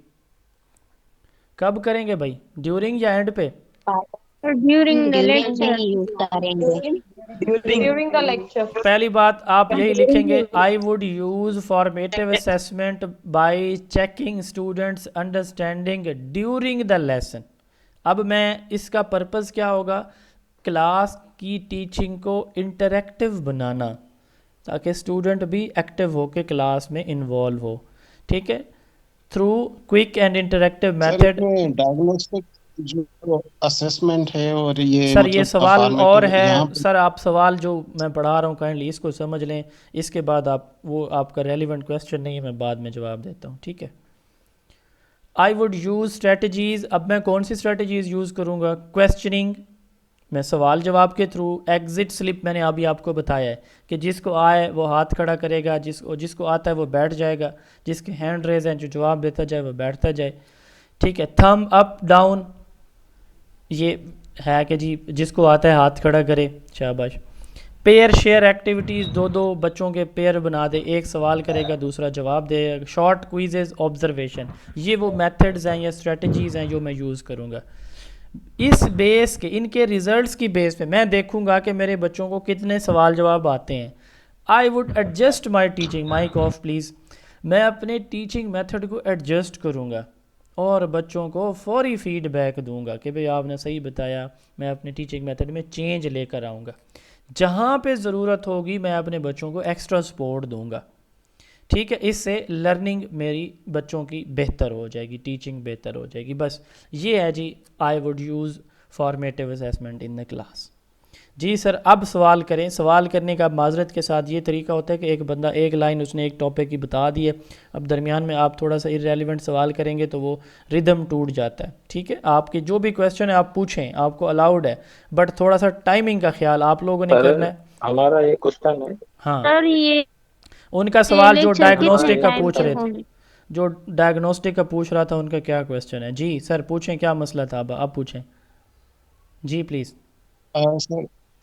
कब करेंगे भाई, ड्यूरिंग या एंड पे? During the lecture. During the lecture. पहली बात आप यही लिखेंगे, आई would use formative assessment bye checking students understanding during the lesson. अब मैं इसका पर्पज़ क्या होगा, क्लास की टीचिंग को इंटरेक्टिव बनाना, ताकि स्टूडेंट भी एक्टिव होकर क्लास में इन्वॉल्व हो, ठीक है, through quick and interactive method. Diagnostic जो असेसमेंट है और ये सर मतलब ये सवाल और है यहाँ सर, आप सवाल जो मैं पढ़ा रहा हूँ काइंडली इसको समझ लें, इसके बाद आप वो आपका रेलिवेंट क्वेश्चन नहीं है, मैं बाद में जवाब देता हूँ, ठीक है। आई वुड यूज़ स्ट्रेटजीज़, अब मैं कौन सी स्ट्रेटजीज़ यूज़ करूँगा? क्वेश्चनिंग, मैं सवाल जवाब के थ्रू। एग्जिट स्लिप मैंने अभी आपको बताया है कि जिसको आए वो हाथ खड़ा करेगा, जिसको आता है वो बैठ जाएगा, जिसके हैंड रेज हैं जो जवाब देता जाए वो बैठता जाए, ठीक है। थम अप डाउन, ये है कि जी जिसको आता है हाथ खड़ा करे, शाबाश। पेयर शेयर एक्टिविटीज़, 2 बच्चों के पेयर बना दे, एक सवाल करेगा दूसरा जवाब देगा। शॉर्ट क्विजेज, ऑब्जर्वेशन, ये वो मेथड्स हैं या स्ट्रेटजीज़ हैं जो मैं यूज़ करूँगा। इस बेस के, इनके रिजल्ट्स की बेस पे मैं देखूंगा कि मेरे बच्चों को कितने सवाल जवाब आते हैं। I would adjust my teaching, mic off please, मैं अपने टीचिंग मेथड को एडजस्ट करूँगा और बच्चों को फौरी फीडबैक दूंगा कि भाई आपने सही बताया, मैं अपने टीचिंग मेथड में चेंज लेकर आऊँगा। जहाँ पे ज़रूरत होगी मैं अपने बच्चों को एक्स्ट्रा सपोर्ट दूंगा, ठीक है। इससे लर्निंग मेरी बच्चों की बेहतर हो जाएगी, टीचिंग बेहतर हो जाएगी। बस ये है जी, I would use formative assessment in the class. जी सर अब सवाल करें। सवाल करने का माजरत के साथ ये तरीका होता है कि एक बंदा एक लाइन उसने एक टॉपिक की बता दी है, अब दरमियान में आप थोड़ा सा इररेलेवेंट सवाल करेंगे तो वो रिदम टूट जाता है, ठीक है। आपके जो भी क्वेश्चन है आप पूछें, आपको अलाउड है, बट थोड़ा सा टाइमिंग का ख्याल आप लोगों ने करना है। हमारा ये क्वेश्चन है, हाँ सर ये उनका सवाल जो लेक्चर डायग्नोस्टिक कितने का टाइम पूछ तक रहे थे, होंगे? जो डायग्नोस्टिक का पूछ रहा था उनका क्या क्वेश्चन है? जी सर पूछें, क्या मसला था, अब पूछें जी प्लीज़।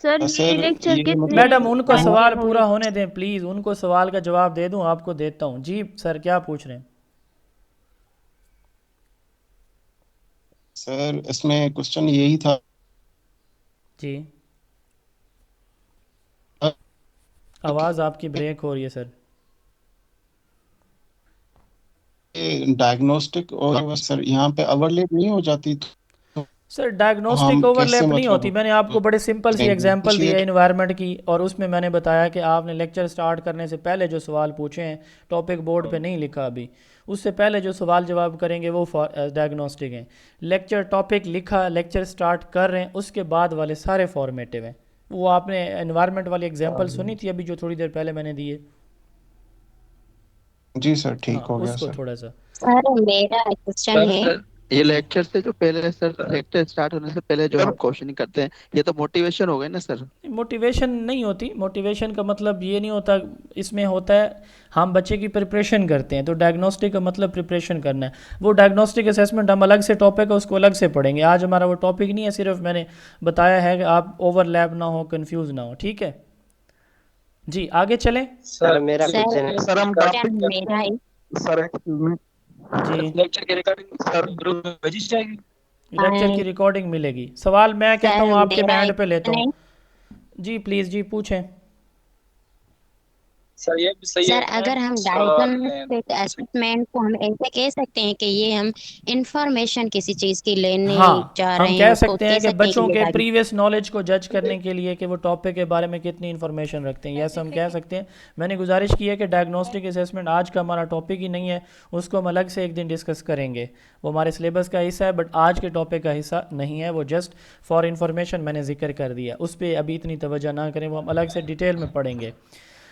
सर ये लेक्चर कितने मैडम उनको टाइम सवाल तक पूरा होंगे? होने दें प्लीज़, उनको सवाल का जवाब दे दूं, आपको देता हूं। जी सर क्या पूछ रहे हैं? सर इसमें क्वेश्चन यही था जी, आवाज़ आपकी ब्रेक हो रही है सर। डायग्नोस्टिक और सर यहाँ पे ओवरलेप नहीं हो जाती तो सर डायग्नोस्टिक हम कैसे ओवरलैप नहीं होती। मतलब मैंने आपको बड़े सिंपल सी एग्जांपल दिया डिफरेंशिएट इन्वायरमेंट की, और उसमें मैंने बताया कि आपने लेक्चर स्टार्ट करने से पहले जो सवाल पूछे हैं, टॉपिक बोर्ड पे नहीं लिखा अभी, उससे पहले जो सवाल जवाब करेंगे वो डायग्नोस्टिक हैं। लेक्चर टॉपिक लिखा, लेक्चर स्टार्ट कर रहे हैं, उसके बाद वाले सारे फॉर्मेटिव हैं। वो आपने एनवायरनमेंट वाली एग्जांपल सुनी थी अभी जो थोड़ी देर पहले मैंने दी है? जी सर ठीक हाँ, हो गया उसको सर। थोड़ा सा। सर मेरा क्वेश्चन है। सर ये लेक्चर से जो पहले सर लेक्चर स्टार्ट होने से पहले जो हम क्वेश्चन करते हैं ये तो मोटिवेशन हो गए ना सर। मोटिवेशन नहीं होती। मोटिवेशन का मतलब ये नहीं होता, इसमें होता है हम बच्चे की प्रिपरेशन करते हैं, तो डायग्नोस्टिक का मतलब प्रिपरेशन करना है। वो डायग्नोस्टिक असेसमेंट हम अलग से टॉपिक है, उसको अलग से पढ़ेंगे। आज हमारा वो टॉपिक नहीं है, सिर्फ मैंने बताया है कि आप ओवरलैप ना हो, कंफ्यूज ना हो, ठीक है जी। आगे चलें। सर मेरा सर क्वेश्चन है। सर हम क्वेश्चन मेरा है। सर एक्सक्यूज मी जी, लेक्चर के रिकॉर्डिंग सर ग्रुप में भेजी जाएगी। लेक्चर की रिकॉर्डिंग मिलेगी। सवाल मैं कहता हूँ सर आपके मैं मेरा एंड पे लेता क्वेश्चन हूँ। है। जी प्लीज़, जी पूछें। सर ये भी सही सर है। अगर हम डायग्नोस्टिक असेसमेंट को हम ऐसे कह सकते हैं कि ये हम इंफॉर्मेशन किसी चीज की लेने हाँ, जा हम रहे हैं, कह उसको सकते कह हैं कि सकते हैं कि बच्चों ये के डायग्नोस्टिक। प्रीवियस नॉलेज को जज करने के लिए कि वो टॉपिक के बारे में कितनी इन्फॉर्मेशन रखते हैं, यस हम कह सकते हैं। मैंने गुजारिश की है कि डायग्नोस्टिक असेसमेंट आज का हमारा टॉपिक ही नहीं है, उसको हम अलग से एक दिन डिस्कस करेंगे। वो हमारे सिलेबस का हिस्सा है, बट आज के टॉपिक का हिस्सा नहीं है। वो जस्ट फॉर इन्फॉर्मेशन मैंने जिक्र कर दिया, उस पर अभी इतनी तवज्जो ना करें, वो हम अलग से डिटेल में पढ़ेंगे।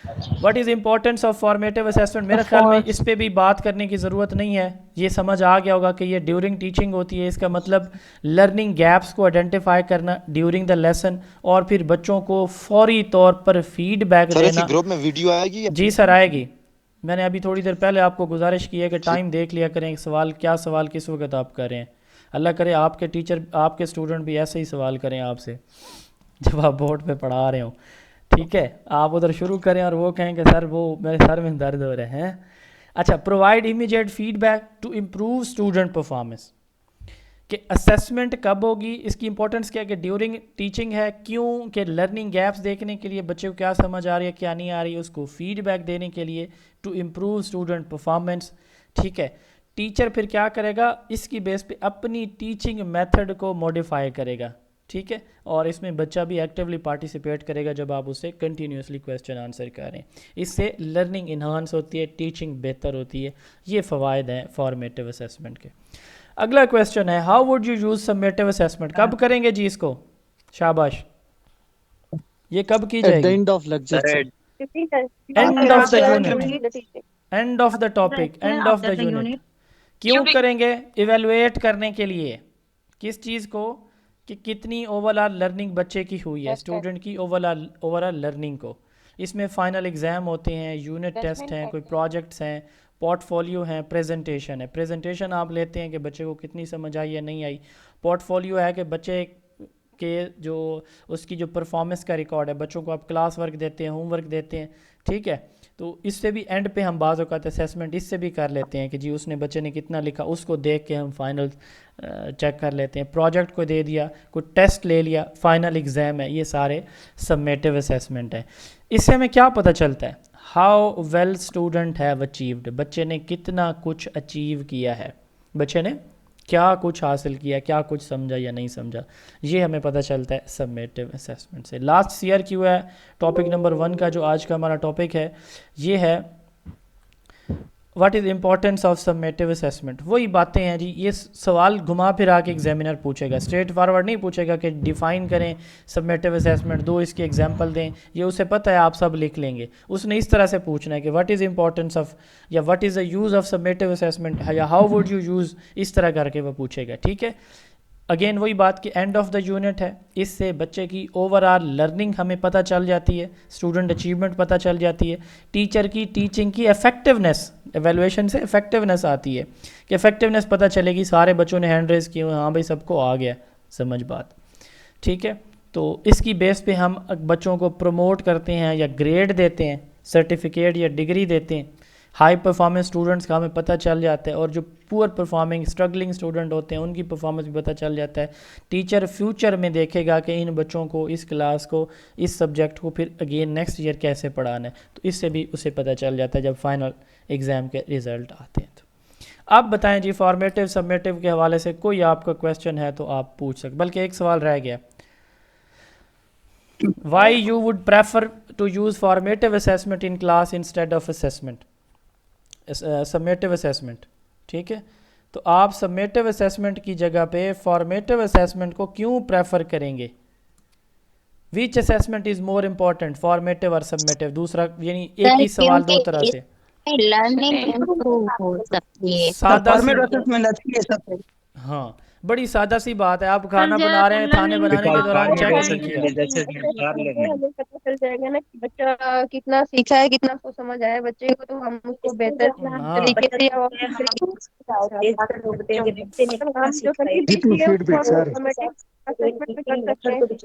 What is importance of formative assessment, मेरे ख्याल में इस पे भी बात करने की ज़रूरत नहीं है। ये समझ आ गया होगा कि ये ड्यूरिंग टीचिंग होती है। इसका मतलब लर्निंग गैप्स को आइडेंटिफाई करना ड्यूरिंग द लेसन, और फिर बच्चों को फौरी तौर पर फीडबैक देना। ग्रुप में वीडियो आएगी? जी सर आएगी। मैंने अभी थोड़ी देर पहले आपको गुजारिश की है कि टाइम देख लिया करें, सवाल क्या सवाल किस वक्त आप कर रहे हैं। अल्लाह करे आपके टीचर, आपके स्टूडेंट भी ऐसे ही सवाल करें आपसे जब आप बोर्ड पे पढ़ा रहे हो, ठीक है। आप उधर शुरू करें और वो कहें कि सर वो मेरे सर में दर्द हो रहे हैं। अच्छा, provide immediate feedback to improve student performance. कि असेसमेंट कब होगी, इसकी इंपॉर्टेंस क्या है कि ड्यूरिंग टीचिंग है। क्यों कि लर्निंग गैप्स देखने के लिए, बच्चे को क्या समझ आ रही है क्या नहीं आ रही है, उसको फीडबैक देने के लिए, टू इम्प्रूव स्टूडेंट परफॉर्मेंस, ठीक है। टीचर फिर क्या करेगा, इसकी बेस पे अपनी टीचिंग मेथड को मॉडिफाई करेगा, ठीक है। और इसमें बच्चा भी एक्टिवली पार्टिसिपेट करेगा जब आप उससे कंटिन्यूसली क्वेश्चन आंसर करें। इससे लर्निंग इन्हांस होती है, टीचिंग बेहतर होती है। ये फ़वाइद हैं फॉर्मेटिव असेसमेंट के। अगला क्वेश्चन है, how would you use summative assessment, कब करेंगे जी इसको? शाबाश, ये कब की जाएगी? End of lecture, and of the unit, and of the topic, and of the unit. क्यों करेंगे? इवेलुएट करने के लिए। किस चीज़ को? कि कितनी ओवरऑल लर्निंग बच्चे की हुई है, स्टूडेंट की ओवरऑल लर्निंग को। इसमें फ़ाइनल एग्ज़ाम होते हैं, यूनिट टेस्ट हैं, कोई प्रोजेक्ट्स हैं, पोर्टफोलियो हैं, प्रेजेंटेशन है। प्रेजेंटेशन आप लेते हैं कि बच्चे को कितनी समझ आई या नहीं आई। पोर्टफोलियो है कि बच्चे के जो उसकी जो परफॉर्मेंस का रिकॉर्ड है, बच्चों को आप क्लास वर्क देते हैं, होमवर्क देते हैं, ठीक है। तो इससे भी एंड पे हम बाज़ औक़ात असेसमेंट इससे भी कर लेते हैं कि जी उसने बच्चे ने कितना लिखा, उसको देख के हम फाइनल चेक कर लेते हैं। प्रोजेक्ट को दे दिया, कोई टेस्ट ले लिया, फाइनल एग्ज़ाम है, ये सारे समेटिव असेसमेंट है। इससे हमें क्या पता चलता है? How well student have achieved, बच्चे ने कितना कुछ अचीव किया है, बच्चे ने क्या कुछ हासिल किया, क्या कुछ समझा या नहीं समझा, ये हमें पता चलता है समेटिव असेसमेंट से। लास्ट CRQ है टॉपिक नंबर 1 का, जो आज का हमारा टॉपिक है, ये है what is importance of summative assessment. वही बातें हैं जी, ये सवाल घुमा फिरा के एग्जामिनर पूछेगा, स्ट्रेट फॉरवर्ड नहीं पूछेगा कि डिफ़ाइन करें समेटिव असेसमेंट, दो इसके एग्जांपल दें। ये उसे पता है, आप सब लिख लेंगे। उसने इस तरह से पूछना है कि व्हाट इज़ इंपॉर्टेंस ऑफ, या what is the use of summative assessment, या हाउ वुड यू यूज़, इस तरह करके वो पूछेगा, ठीक है। अगेन वही बात कि एंड ऑफ द यूनिट है, इससे बच्चे की ओवरऑल लर्निंग हमें पता चल जाती है, स्टूडेंट अचीवमेंट पता चल जाती है, टीचर की टीचिंग की इफेक्टिवनेस, एवेलुएशन से इफेक्टिवनेस आती है कि इफेक्टिवनेस पता चलेगी, सारे बच्चों ने हैंड रेज किए, हाँ भाई सबको आ गया समझ बात, ठीक है। तो इसकी बेस पे हम बच्चों को प्रमोट करते हैं या ग्रेड देते हैं, सर्टिफिकेट या डिग्री देते हैं, हाई परफॉर्मेंस स्टूडेंट्स का हमें पता चल जाता है, और जो पुअर परफॉर्मिंग स्ट्रगलिंग स्टूडेंट होते हैं उनकी परफॉर्मेंस भी पता चल जाता है। टीचर फ्यूचर में देखेगा कि इन बच्चों को, इस क्लास को, इस सब्जेक्ट को फिर अगेन नेक्स्ट ईयर कैसे पढ़ाना है, तो इससे भी उसे पता चल जाता है जब फाइनल एग्ज़ाम के रिज़ल्ट आते हैं। तो आप बताएं जी, फॉर्मेटिव सबमेटिव के हवाले से कोई आपका क्वेश्चन है तो आप पूछ सकते, बल्कि एक सवाल रह गया, why you would prefer to use formative assessment in class instead of assessment, summative assessment. ठीक है, तो आप सबमेटिव असेसमेंट की जगह पे फॉर्मेटिव असेसमेंट को क्यों प्रेफर करेंगे? विच assessment is more important, formative और सबमेटिव? दूसरा, यानी एक ही सवाल दो तरह से, लर्निंग इम्प्रूव हो सकती है। सादा सी, फॉर्मेट असेसमेंट अच्छी है सबसे। हाँ बड़ी सादा सी बात है, आप खाना बना रहे हैं, खाने बनाने के दौरान चेक नहीं किया। हमें पता चल जाएगा ना कि बच्चा कितना सीखा है, कितना उसको समझ आया बच्चे को, तो हम उसको बेहतर हाँ। तरीके से या और किस तरीके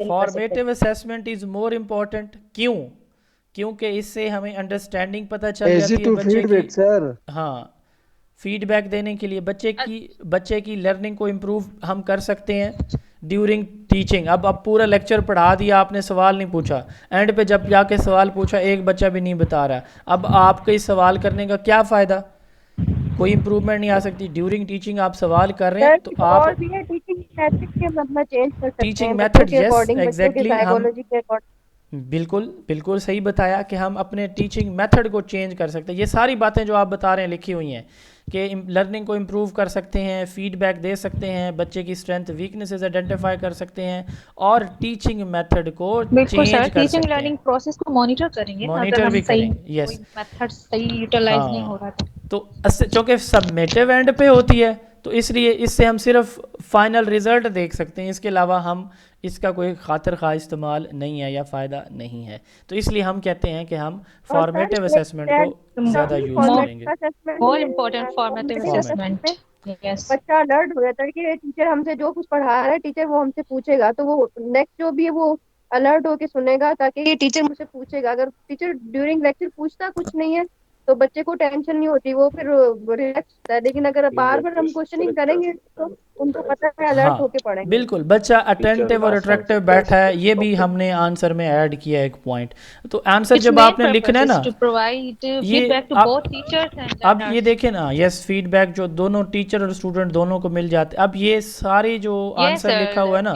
formative assessment is more important, क्यों? क्योंकि इससे हमें अंडरस्टैंडिंग पता चल जाती है बच्चे की। सर हाँ, फीडबैक देने के लिए बच्चे की लर्निंग को इम्प्रूव हम कर सकते हैं ड्यूरिंग टीचिंग। अब पूरा लेक्चर पढ़ा दिया, आपने सवाल नहीं पूछा, एंड पे जब जाके सवाल पूछा एक बच्चा भी नहीं बता रहा, अब आपके इस सवाल करने का क्या फ़ायदा? कोई इम्प्रूवमेंट नहीं आ सकती। ड्यूरिंग टीचिंग आप सवाल कर रहे हैं तो आप टीचिंग मेथड, यस एग्जैक्टली, हम बिल्कुल सही बताया कि हम अपने टीचिंग मेथड को चेंज कर सकते हैं। ये सारी बातें जो आप बता रहे हैं लिखी हुई हैं कि लर्निंग को इम्प्रूव कर सकते हैं, फीडबैक दे सकते हैं, बच्चे की स्ट्रेंथ वीकनेसेस आइडेंटिफाई कर सकते हैं, और टीचिंग मेथड को चेंज कर सकते हैं। टीचिंग लर्निंग प्रोसेस को मॉनिटर करेंगे, मॉनिटर भी करेंगे, यस, मेथड सही यूटिलाइज नहीं हो रहा था तो चूँकि सबमेटिव एंड पे होती है तो इसलिए इससे हम सिर्फ फाइनल रिजल्ट देख सकते हैं, इसके अलावा हम इसका कोई खातिर खा इस्तेमाल नहीं है या फ़ायदा नहीं है। तो इसलिए हम कहते हैं कि हम फॉर्मेटिव असेसमेंट को ज़्यादा यूज़ करेंगे। More important formative assessment. बच्चा अलर्ट हो जाता है कि टीचर हमसे जो कुछ पढ़ा रहा है, टीचर वो हमसे पूछेगा, तो वो नेक्स्ट जो भी है वो अलर्ट होके सुनेगा, ताकि टीचर मुझसे पूछेगा। अगर टीचर ड्यूरिंग लेक्चर पूछता कुछ नहीं है तो बच्चे को टेंशन नहीं होती, वो फिर रिलैक्स होता है। लेकिन अगर बार बार हम क्वेश्चनिंग करेंगे तो उनको पता है अलर्ट होके पढ़ेंगे। बिल्कुल, बच्चा अटेंटिव और अट्रैक्टिव बैठा है, ये भी हमने आंसर में ऐड किया एक पॉइंट। तो आंसर जब आपने लिखना है ना, अब ये देखें ना, यस फीडबैक जो दोनों टीचर और स्टूडेंट दोनों को मिल जाते। अब ये सारी जो आंसर लिखा हुआ है ना,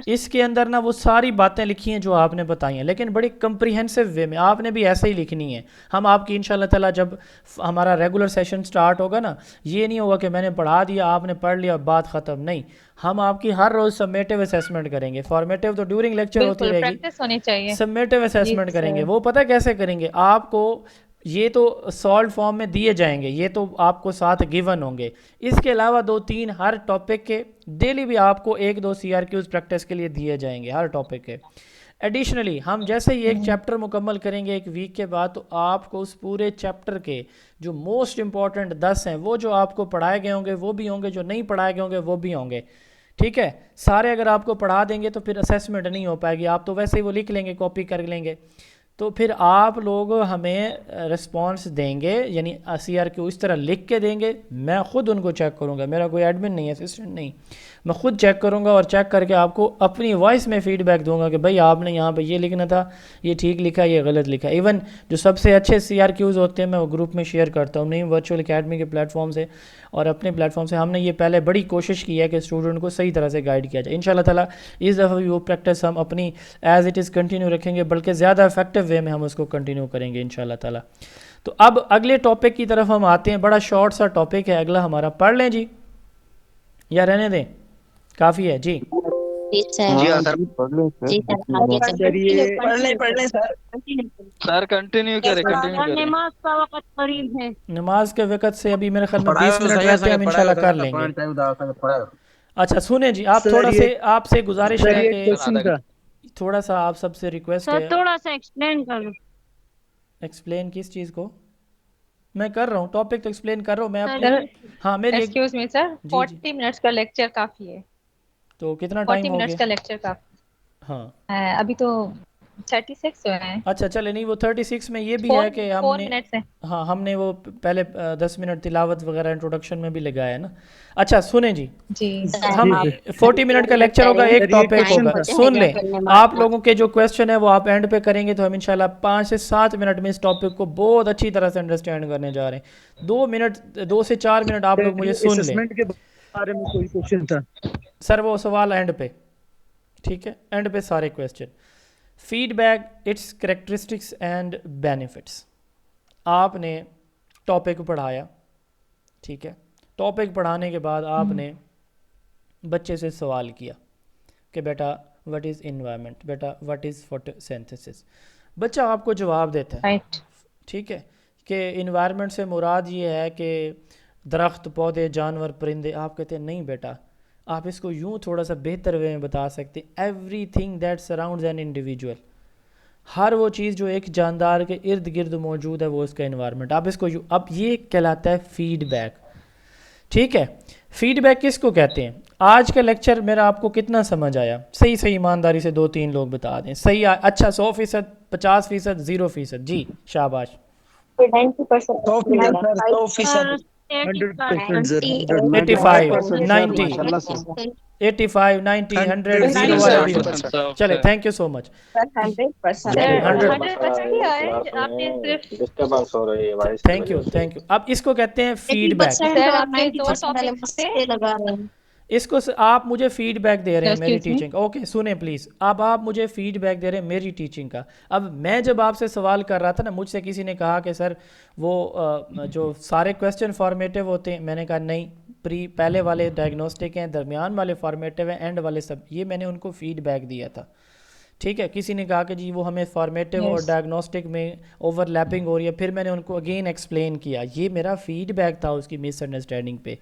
इसके अंदर ना वो सारी बातें लिखी हैं जो आपने बताई हैं, लेकिन बड़ी कंप्रीहेंसिव वे में आपने भी ऐसे ही लिखनी है। हम आपकी इंशाल्लाह ताला जब हमारा रेगुलर सेशन स्टार्ट होगा ना, ये नहीं होगा कि मैंने पढ़ा दिया, आपने पढ़ लिया, बात ख़त्म। नहीं, हम आपकी हर रोज़ सबमेटिव असेसमेंट करेंगे। फॉर्मेटिव तो ड्यूरिंग लेक्चर होती रहेगी, सबमेटिव असेसमेंट करेंगे। वो पता कैसे करेंगे? आपको ये तो सॉल्व फॉर्म में दिए जाएंगे, ये तो आपको साथ गिवन होंगे। इसके अलावा 2-3 हर टॉपिक के डेली भी आपको 1-2 CRQs प्रैक्टिस के लिए दिए जाएंगे हर टॉपिक के। एडिशनली हम जैसे ही एक चैप्टर मुकम्मल करेंगे एक वीक के बाद, तो आपको उस पूरे चैप्टर के जो मोस्ट इम्पॉर्टेंट 10 हैं वो जो आपको पढ़ाए गए होंगे वो भी होंगे, जो नहीं पढ़ाए गए होंगे वो भी होंगे। ठीक है, सारे अगर आपको पढ़ा देंगे तो फिर असेसमेंट नहीं हो पाएगी, आप तो वैसे ही वो लिख लेंगे, कॉपी कर लेंगे। तो फिर आप लोग हमें रिस्पांस देंगे, यानी CRQ इस तरह लिख के देंगे, मैं ख़ुद उनको चेक करूँगा, मेरा कोई एडमिन नहीं है, असिस्टेंट नहीं, मैं ख़ुद चेक करूँगा और चेक करके आपको अपनी वॉइस में फ़ीडबैक दूंगा कि भाई आपने यहाँ पे ये लिखना था, ये ठीक लिखा, ये गलत लिखा। इवन जो सबसे अच्छे CRQs होते हैं मैं वो ग्रुप में शेयर करता हूँ, नहीं वर्चुअल अकेडमी के प्लेटफॉर्म से और अपने प्लेटफॉर्म से। हमने ये पहले बड़ी कोशिश की है कि स्टूडेंट को सही तरह से गाइड किया जाए। इंशाल्लाह ताला इस दफ़ा भी वो प्रैक्टिस हम अपनी एज़ इट इज़ कंटिन्यू रखेंगे, बल्कि ज़्यादा इफेक्टिव वे में हम उसको कंटिन्यू करेंगे इंशाल्लाह ताला। तो अब अगले टॉपिक की तरफ हम आते हैं। बड़ा शॉर्ट सा टॉपिक है अगला हमारा, पढ़ लें जी या रहने दें? काफ़ी है जी। सर कंटिन्यू करें, नमाज का वक्त करीब है। नमाज के वक्त से अभी मेरे ख्याल में 20 मिनट रहते हैं, हम इंशाल्लाह कर लेंगे। अच्छा सुने जी, आप थोड़ा से आपसे गुजारिश है कि थोड़ा सा आप सबसे रिक्वेस्ट है, थोड़ा सा एक्सप्लेन करो। एक्सप्लेन किस चीज़ को? मैं कर रहा हूँ, टॉपिक तो एक्सप्लेन कर रहा हूँ मैं अपने। हाँ मेरी एक्सक्यूज मी सर, 40 मिनट्स का लेक्चर काफी है। तो कितना टाइम हो गया? 40 मिनट्स का लेक्चर काफी। हाँ अभी तो 36 है। अच्छा चले, नहीं वो 36 में ये भी है कि 4 हमने, मिनट्स है। हाँ हमने वो पहले 10 मिनट तिलावत वगैरह इंट्रोडक्शन में भी लगाया है ना। अच्छा सुने जी, जी हम 40 मिनट का लेक्चर होगा, एक टॉपिक होगा, सुन लें आप लोगों के जो क्वेश्चन है वो आप एंड पे करेंगे, तो हम इंशाल्लाह 5 से 7 मिनट में इस टॉपिक को बहुत अच्छी तरह से अंडरस्टैंड करने जा रहे हैं। 2 से 4 मिनट आप लोग मुझे सुन लें। असेसमेंट के बारे में कोई क्वेश्चन था सर, वो सवाल एंड पे, ठीक है, एंड पे सारे question. Feedback, it's characteristics and benefits, आपने टॉपिक पढ़ाया, ठीक है, टॉपिक पढ़ाने के बाद आपने बच्चे से सवाल किया कि बेटा व्हाट इज़ इन्वायरमेंट, बेटा व्हाट इज़ फोटोसिंथेसिस। बच्चा आपको जवाब देता है, ठीक है, कि इन्वायरमेंट से मुराद ये है कि दरख्त, पौधे, जानवर, परिंदे। आप कहते हैं नहीं बेटा, आप इसको यूँ थोड़ा सा बेहतर वे में बता सकते हैं, everything that surrounds an individual, हर वो चीज़ जो एक जानदार के इर्द गिर्द मौजूद है वो उसका इन्वायरमेंट। आप इसको अब ये कहलाता है फीडबैक, ठीक है। फीडबैक किसको कहते हैं? आज का लेक्चर मेरा आपको कितना समझ आया? सही सही ईमानदारी से 2-3 लोग बता दें। सही अच्छा 100%, 50%, 0%? जी शाबाश। 85, 90, 100, 0 वाला भी होता है। चले, थैंक यू सो मच। 100% ही आए आपने सिर्फ। डिस्टर्बेंस हो रही है भाई। Thank you, thank you. अब इसको कहते हैं फीडबैक। सर आपने 2 टॉपिक से लगा रहे हैं। इसको आप मुझे फीडबैक दे रहे हैं मेरी टीचिंग का। ओके सुने प्लीज़, अब आप मुझे फीडबैक दे रहे हैं मेरी टीचिंग का। अब मैं जब आपसे सवाल कर रहा था ना, मुझसे किसी ने कहा कि सर वो जो सारे क्वेश्चन फॉर्मेटिव होते हैं, मैंने कहा नहीं, पहले वाले डायग्नोस्टिक हैं, दरमियान वाले फॉर्मेटिव हैं, एंड वाले सब। ये मैंने उनको फीडबैक दिया था, ठीक है। किसी ने कहा कि जी वो हमें फॉर्मेटिव और डायग्नोस्टिक में ओवरलैपिंग हो रही है, फिर मैंने उनको अगेन एक्सप्लेन किया, ये मेरा फीडबैक था उसकी मिसअंडरस्टैंडिंग पे।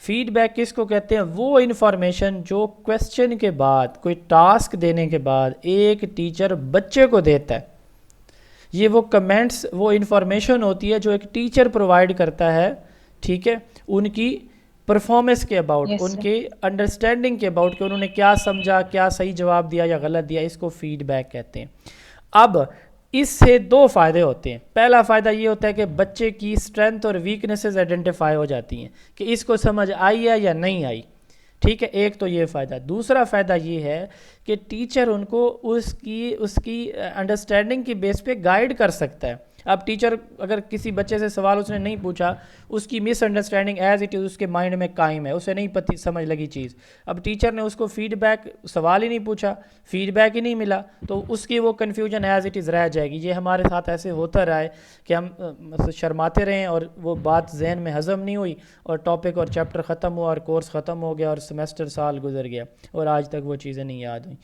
फीडबैक किसको कहते हैं? वो इन्फॉर्मेशन जो क्वेश्चन के बाद, कोई टास्क देने के बाद एक टीचर बच्चे को देता है। ये वो कमेंट्स, वो इन्फॉर्मेशन होती है जो एक टीचर प्रोवाइड करता है, ठीक है, उनकी परफॉर्मेंस के अबाउट, उनके अंडरस्टैंडिंग के अबाउट, कि उन्होंने क्या समझा, क्या सही जवाब दिया या गलत दिया। इसको फीडबैक कहते हैं। अब इससे 2 फ़ायदे होते हैं। पहला फ़ायदा ये होता है कि बच्चे की स्ट्रेंथ और वीकनेसेस आइडेंटिफाई हो जाती हैं कि इसको समझ आई है या नहीं आई, ठीक है, एक तो ये फ़ायदा। दूसरा फ़ायदा ये है कि टीचर उनको उसकी अंडरस्टैंडिंग की बेस पे गाइड कर सकता है। अब टीचर अगर किसी बच्चे से सवाल उसने नहीं पूछा, उसकी मिसअंडरस्टैंडिंग एज इट इज़ उसके माइंड में कायम है, उसे नहीं पता समझ लगी चीज़। अब टीचर ने उसको फीडबैक, सवाल ही नहीं पूछा, फीडबैक ही नहीं मिला, तो उसकी वो कन्फ्यूजन एज इट इज़ रह जाएगी। ये हमारे साथ ऐसे होता रहा है कि हम शर्माते रहें और वो बात जहन में हज़म नहीं हुई, और टॉपिक और चैप्टर ख़त्म हुआ और कोर्स ख़त्म हो गया और सेमेस्टर साल गुजर गया और आज तक वो चीज़ें नहीं याद हुई।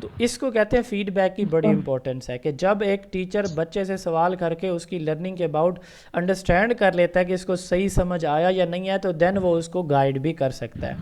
तो इसको कहते हैं फीडबैक की बड़ी इंपॉर्टेंस है कि जब एक टीचर बच्चे से सवाल करके उसकी लर्निंग के अबाउट अंडरस्टैंड कर लेता है कि इसको सही समझ आया या नहीं आया, तो देन वो उसको गाइड भी कर सकता है।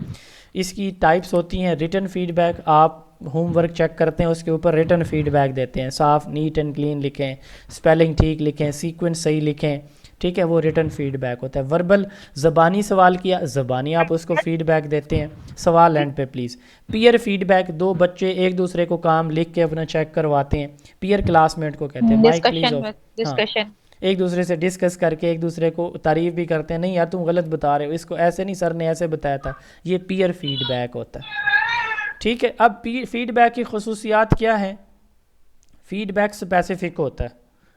इसकी टाइप्स होती हैं। रिटन फीडबैक, आप होमवर्क चेक करते हैं, उसके ऊपर रिटन फीडबैक देते हैं, साफ नीट एंड क्लीन लिखें, स्पेलिंग ठीक लिखें, सीक्वेंस सही लिखें, ठीक है, वो रिटन फीडबैक होता है। वर्बल, ज़बानी सवाल किया, ज़बानी आप उसको फीडबैक देते हैं। सवाल एंड पे प्लीज़। पीयर फीडबैक, 2 बच्चे एक दूसरे को काम लिख के अपना चेक करवाते हैं, पीयर क्लासमेट को कहते हैं। Mic please of. डिस्कशन, एक दूसरे से डिस्कस करके एक दूसरे को तारीफ़ भी करते हैं, नहीं यार तुम गलत बता रहे हो, इसको ऐसे नहीं, सर ने ऐसे बताया था। ये पीयर फीडबैक होता है, ठीक है। अब फीडबैक की खसूसियात क्या हैं? फीडबैक स्पेसिफिक होता है।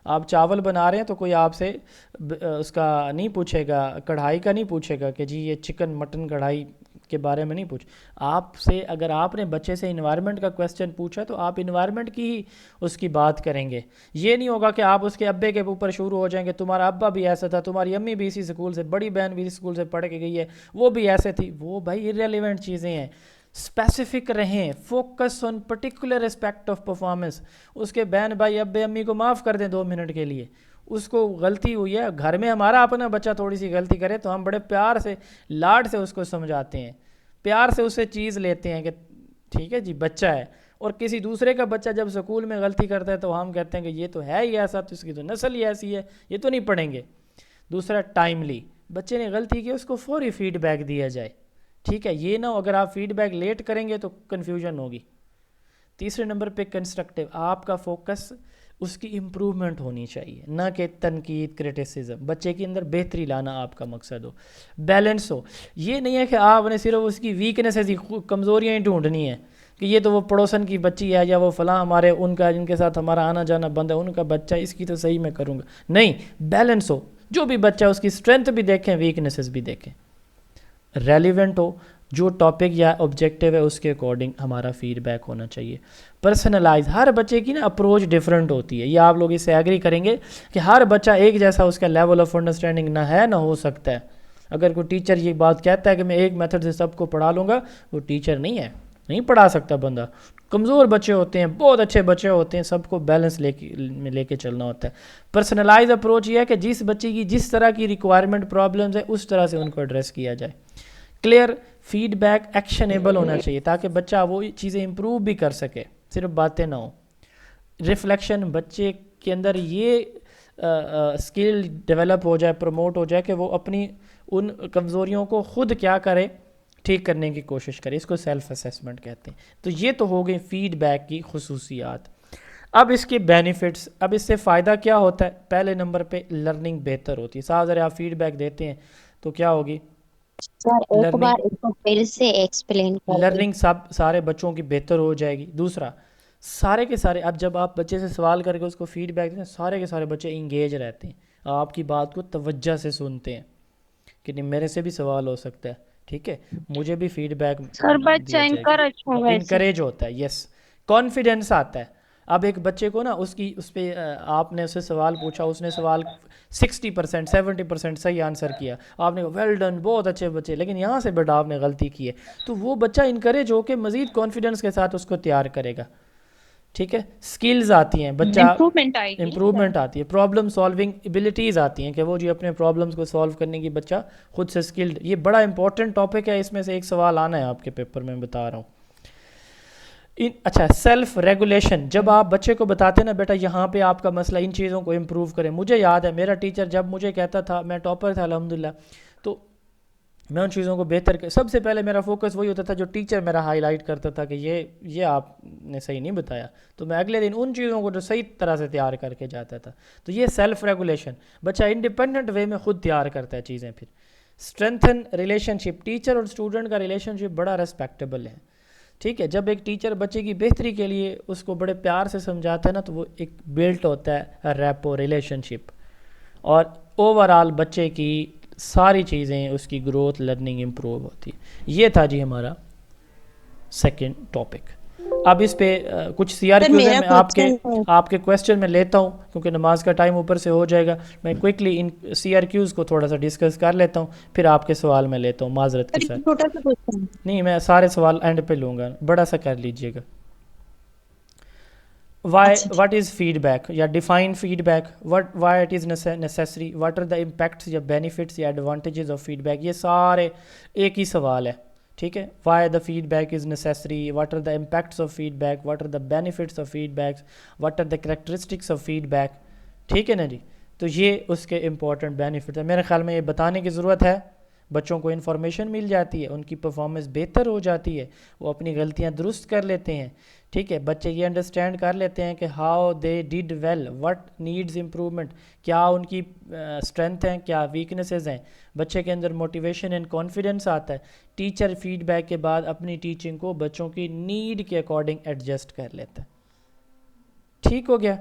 आप चावल बना रहे हैं तो कोई आपसे उसका नहीं पूछेगा, कढ़ाई का नहीं पूछेगा कि जी ये चिकन मटन कढ़ाई के बारे में नहीं पूछ। आपसे अगर आपने बच्चे से इन्वायरमेंट का क्वेश्चन पूछा तो आप इन्वायरमेंट की ही उसकी बात करेंगे। ये नहीं होगा कि आप उसके अब्बे के ऊपर शुरू हो जाएंगे, तुम्हारा अब्बा भी ऐसा था, तुम्हारी अम्मी भी इसी स्कूल से, बड़ी बहन भी इसी स्कूल से पढ़ के गई है, वो भी ऐसे थी। वो भाई इररेलेवेंट चीज़ें हैं। स्पेसिफिक रहें, focus on particular aspect of performance. उसके बहन भाई अब्बे अम्मी को माफ़ कर दें 2 मिनट के लिए, उसको गलती हुई है। घर में हमारा अपना बच्चा थोड़ी सी गलती करे तो हम बड़े प्यार से, लाड से उसको समझाते हैं, प्यार से उससे चीज़ लेते हैं कि ठीक है जी बच्चा है। और किसी दूसरे का बच्चा जब स्कूल में गलती करता है तो हम कहते हैं कि ये तो है ही ऐसा, तो इसकी तो नस्ल ही ऐसी है, ये तो नहीं पढ़ेंगे। दूसरा, टाइमली, बच्चे ने गलती की उसको फौरी फीडबैक दिया जाए, ठीक है। ये ना हो अगर आप फीडबैक लेट करेंगे तो कन्फ्यूजन होगी। तीसरे नंबर पे कंस्ट्रक्टिव, आपका फोकस उसकी इम्प्रूवमेंट होनी चाहिए, ना कि तनकीद क्रिटिसिज्म। बच्चे के अंदर बेहतरी लाना आपका मकसद हो, बैलेंस हो। ये नहीं है कि आपने सिर्फ उसकी वीकनेसेस ही, कमज़ोरियाँ ही ढूंढनी है कि ये तो वो पड़ोसन की बच्ची है या वो फ़लाँ हमारे उनका जिनके साथ हमारा आना जाना बंद है उनका बच्चा, इसकी तो सही मैं करूँगा। नहीं, बैलेंस हो, जो भी बच्चा उसकी स्ट्रेंथ भी देखें, वीकनेसेस भी देखें, रेलिवेंट हो, जो टॉपिक या ऑब्जेक्टिव है उसके अकॉर्डिंग हमारा फीडबैक होना चाहिए। पर्सनलाइज, हर बच्चे की ना अप्रोच डिफरेंट होती है, ये आप लोग इससे एग्री करेंगे कि हर बच्चा एक जैसा उसका लेवल ऑफ अंडरस्टैंडिंग ना है ना हो सकता है। अगर कोई टीचर ये बात कहता है कि मैं एक मेथड से सबको पढ़ा लूँगा, वो टीचर नहीं है, नहीं पढ़ा सकता बंदा। कमज़ोर बच्चे होते हैं, बहुत अच्छे बच्चे होते हैं, सबको बैलेंस लेके चलना होता है। पर्सनलाइज अप्रोच ये है कि जिस बच्चे की जिस तरह की रिक्वायरमेंट प्रॉब्लम्स है उस तरह से उनको एड्रेस किया जाए। क्लियर फीडबैक एक्शनेबल होना चाहिए ताकि बच्चा वो चीज़ें इंप्रूव भी कर सके, सिर्फ बातें ना हो। रिफ्लेक्शन, बच्चे के अंदर ये स्किल डेवलप हो जाए, प्रमोट हो जाए कि वो अपनी उन कमज़ोरियों को खुद क्या करे, ठीक करने की कोशिश करे, इसको सेल्फ असेसमेंट कहते हैं। तो ये तो हो गई फीडबैक की खुसूसियात। अब इसके बेनिफिट्स, अब इससे फ़ायदा क्या होता है। पहले नंबर पे लर्निंग बेहतर होती है। साहब ज़रा आप फीडबैक देते हैं तो क्या होगी सर एक बार इसको फिर से एक्सप्लेन कर लर्निंग, सब सारे बच्चों की बेहतर हो जाएगी। दूसरा, सारे के सारे, अब जब आप बच्चे से सवाल करके उसको फीडबैक देते हैं, सारे के सारे बच्चे इंगेज रहते हैं, आपकी बात को तवज्जो से सुनते हैं कि नहीं मेरे से भी सवाल हो सकता है, ठीक है, मुझे भी फीडबैक सर बच्चा इनकरेज होता है। यस, कॉन्फिडेंस आता है। अब एक बच्चे को ना उस पर आपने उससे सवाल पूछा, उसने सवाल 60% 70% सही आंसर किया, आपने वेल डन, बहुत अच्छे बच्चे, लेकिन यहाँ से बेटा आपने गलती की है, तो वो बच्चा इनकरेज होकर मज़ीद कॉन्फिडेंस के साथ उसको तैयार करेगा। ठीक है, स्किल्स आती हैं, बच्चा इम्प्रूवमेंट आती है, प्रॉब्लम सॉल्विंग एबिलिटीज़ आती हैं कि वो जी अपने प्रॉब्लम्स को सॉल्व करने की बच्चा खुद से स्किल्ड। ये बड़ा इंपॉर्टेंट टॉपिक है, इसमें से एक सवाल आना है आपके पेपर में, बता रहा हूँ। अच्छा, सेल्फ रेगुलेशन, जब आप बच्चे को बताते हैं ना बेटा यहाँ पे आपका मसला, इन चीज़ों को इम्प्रूव करें। मुझे याद है मेरा टीचर जब मुझे कहता था, मैं टॉपर था अल्हम्दुलिल्लाह, तो मैं उन चीज़ों को बेहतर कर, सबसे पहले मेरा फोकस वही होता था जो टीचर मेरा हाईलाइट करता था कि ये आपने सही नहीं बताया, तो मैं अगले दिन उन चीज़ों को जो सही तरह से तैयार करके जाता था। तो ये सेल्फ रेगुलेशन, बच्चा इंडिपेंडेंट वे में खुद तैयार करता है चीज़ें। फिर स्ट्रेंथन रिलेशनशिप, टीचर और स्टूडेंट का रिलेशनशिप बड़ा रेस्पेक्टेबल है, ठीक है। जब एक टीचर बच्चे की बेहतरी के लिए उसको बड़े प्यार से समझाता है ना, तो वो एक बिल्ट होता है रैपो रिलेशनशिप, और ओवरऑल बच्चे की सारी चीज़ें, उसकी ग्रोथ, लर्निंग इम्प्रूव होती है। ये था जी हमारा सेकंड टॉपिक। अब इस पे कुछ CRQs है, मैं आपके क्वेश्चन में लेता हूँ क्योंकि नमाज का टाइम ऊपर से हो जाएगा। मैं क्विकली इन CRQs को थोड़ा सा डिस्कस कर लेता हूँ, फिर आपके सवाल में लेता हूँ माजरत के साथ। नहीं, मैं सारे सवाल एंड पे लूँगा, बड़ा सा कर लीजिएगा। what is feedback या define feedback, why it is necessary, what are the impacts या benefits या advantages of feedback, ये सारे एक ही सवाल है, ठीक है। why the feedback is necessary, what are the impacts of feedback, what are the benefits of feedback, what are the characteristics of feedback, ठीक है ना जी। तो ये उसके important benefits है। मेरे ख्याल में ये बताने की ज़रूरत है, बच्चों को इन्फॉर्मेशन मिल जाती है, उनकी परफॉर्मेंस बेहतर हो जाती है, वो अपनी गलतियां दुरुस्त कर लेते हैं, ठीक है। बच्चे ये अंडरस्टैंड कर लेते हैं कि how they did well, what needs improvement, क्या उनकी स्ट्रेंथ हैं, क्या वीकनेसेस हैं। बच्चे के अंदर मोटिवेशन एंड कॉन्फिडेंस आता है। टीचर फीडबैक के बाद अपनी टीचिंग को बच्चों की नीड के अकॉर्डिंग एडजस्ट कर लेता है, ठीक हो गया।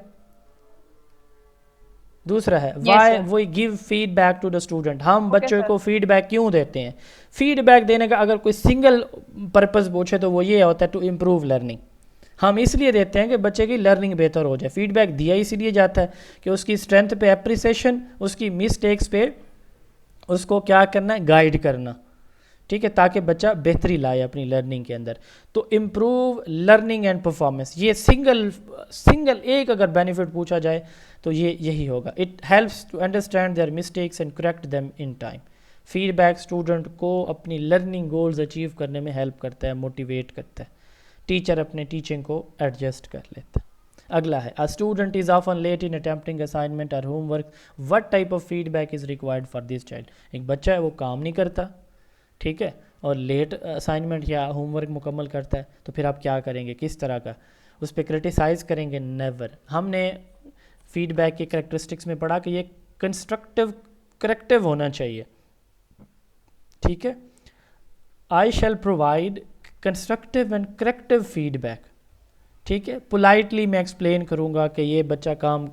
दूसरा है why we give feedback to the student, हम बच्चों को फीडबैक क्यों देते हैं। फीडबैक देने का अगर कोई सिंगल पर्पस पूछे तो वो ये होता है टू इम्प्रूव लर्निंग। हम इसलिए देते हैं कि बच्चे की लर्निंग बेहतर हो जाए। फीडबैक दिया इसीलिए जाता है कि उसकी स्ट्रेंथ पे अप्रिसिएशन, उसकी मिस्टेक्स पे उसको क्या करना है, गाइड करना, ठीक है, ताकि बच्चा बेहतरी लाए अपनी लर्निंग के अंदर। तो इम्प्रूव लर्निंग एंड परफॉर्मेंस, ये सिंगल एक अगर बेनिफिट पूछा जाए तो ये यही होगा। It helps to understand their mistakes and correct them in time. Feedback student को अपनी लर्निंग गोल्स अचीव करने में हेल्प करता है, मोटिवेट करता है। टीचर अपने टीचिंग को एडजस्ट कर लेता है। अगला है a student is often late in attempting assignment और homework, what type of feedback is required for this child. एक बच्चा है वो काम नहीं करता, ठीक है, और लेट असाइनमेंट या होमवर्क मुकम्मल करता है, तो फिर आप क्या करेंगे, किस तरह का उस पर क्रिटिसाइज़ करेंगे, नेवर। हमने फीडबैक के करेक्टरिस्टिक्स में पढ़ा कि ये कंस्ट्रक्टिव करेक्टिव होना चाहिए, ठीक है। I shall provide constructive and corrective feedback, ठीक है। पोलाइटली मैं एक्सप्लेन करूँगा कि ये बच्चा काम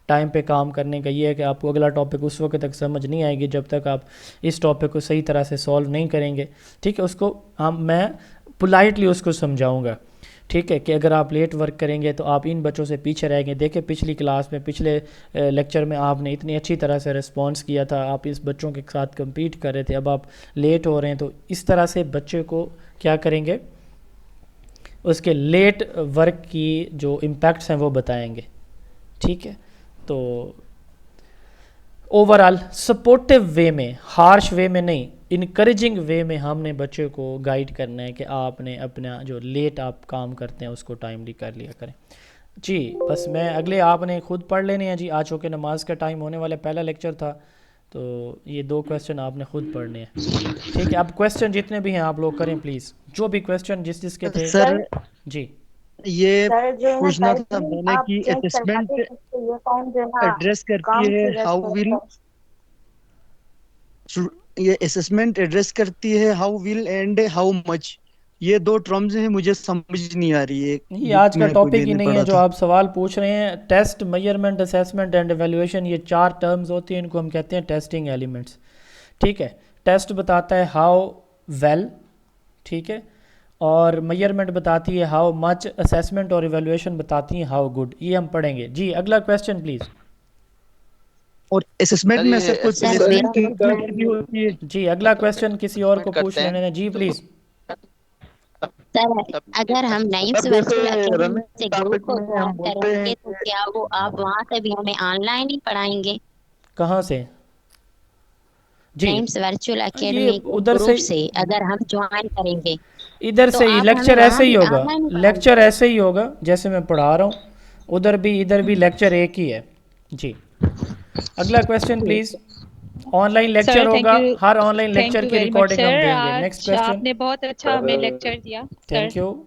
टाइम पे काम करने का ये है कि आपको अगला टॉपिक उस वक्त तक समझ नहीं आएगी जब तक आप इस टॉपिक को सही तरह से सॉल्व नहीं करेंगे, ठीक है। उसको मैं पोलाइटली उसको समझाऊँगा, ठीक है, कि अगर आप लेट वर्क करेंगे तो आप इन बच्चों से पीछे रहेंगे। देखिए पिछली क्लास में, पिछले लेक्चर में आपने इतनी अच्छी तरह से रिस्पॉन्स किया था, आप इस बच्चों के साथ कम्पीट कर रहे थे, अब आप लेट हो रहे हैं। तो इस तरह से बच्चे को क्या करेंगे, उसके लेट वर्क की जो इम्पैक्ट्स हैं वो बताएंगे, ठीक है। तो ओवरऑल सपोर्टिव वे में, हार्श वे में नहीं, इनकरेजिंग वे में हमने बच्चे को गाइड करना है कि आपने अपना जो लेट आप काम करते हैं उसको टाइमली कर लिया करें जी। बस मैं अगले आपने खुद पढ़ लेने हैं जी, आज चूँकि नमाज का टाइम होने वाला, पहला लेक्चर था तो ये 2 क्वेश्चन आपने खुद पढ़ने हैं, ठीक है। अब क्वेश्चन जितने भी हैं आप लोग करें प्लीज़, जो भी क्वेश्चन जिसके थे। सर जी ये पूछना था मैंने कि असेसमेंट एड्रेस करती है हाउ विल, ये असेसमेंट एड्रेस करती है how will and how much, ये 2 टर्म्स हैं, मुझे समझ नहीं आ रही है। ये आज का टॉपिक ही नहीं है जो आप सवाल पूछ रहे हैं। Test, measurement, assessment and evaluation, ये 4 टर्म्स होती हैं, इनको हम कहते हैं टेस्टिंग एलिमेंट्स, ठीक है। टेस्ट बताता है हाउ वेल, ठीक है, और मेजरमेंट बताती है हाउ मच, असेसमेंट और एवेल्यूएशन बताती है हाउ गुड। ये हम पढ़ेंगे जी। अगला क्वेश्चन प्लीज़। और असेसमेंट में सर कुछ प्लेसमेंट भी होती है जी। अगला क्वेश्चन किसी और को पूछ लेने दें जी प्लीज़। सर अगर हम नाइम्स वर्चुअल अकेडमी से ग्रुप को ज्वाइन करेंगे तो क्या वो आप वहाँ से भी हमें ऑनलाइन ही पढ़ाएंगे? कहाँ से जी? नाइम्स वर्चुअल अकेडमी उधर से अगर हम ज्वाइन करेंगे इधर तो से ही आप लेक्चर हमें ऐसे ही वहाँ होगा, भी online ही लेक्चर ऐसे ही होगा जैसे मैं पढ़ा रहा हूँ, उधर भी इधर भी लेक्चर एक ही है जी। अगला क्वेश्चन प्लीज। ऑनलाइन लेक्चर होगा, हर ऑनलाइन लेक्चर की रिकॉर्डिंग हम देंगे। Next question. आपने बहुत अच्छा हमें लेक्चर दिया, थैंक यू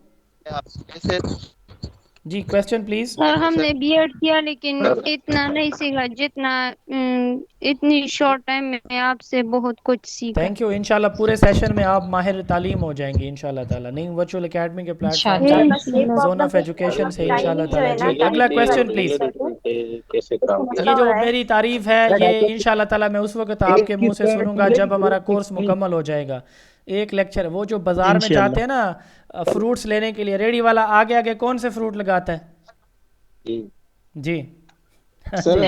जी। Question please. सर हमने बीएड किया लेकिन इतना नहीं सीखा जितना इतनी शॉर्ट टाइम में आपसे बहुत कुछ सीखा। Thank you. इंशाल्लाह पूरे सेशन में आप माहिर तालीम हो जाएंगे इंशाल्लाह ताला। नहीं वर्चुअल एकेडमी के प्लेटफॉर्म से, जोन ऑफ एजुकेशन से इंशाल्लाह ताला जी। अगला क्वेश्चन प्लीज। ये जो मेरी तारीफ है ये इंशाल्लाह ताला मैं उस वक्त आपके मुंह से सुनूंगा जब हमारा कोर्स मुकम्मल हो जाएगा। एक लेक्चर, वो जो बाजार में जाते हैं ना फ्रूट्स लेने के लिए, रेडी वाला आगे आगे कौन से फ्रूट लगाता है जी? सर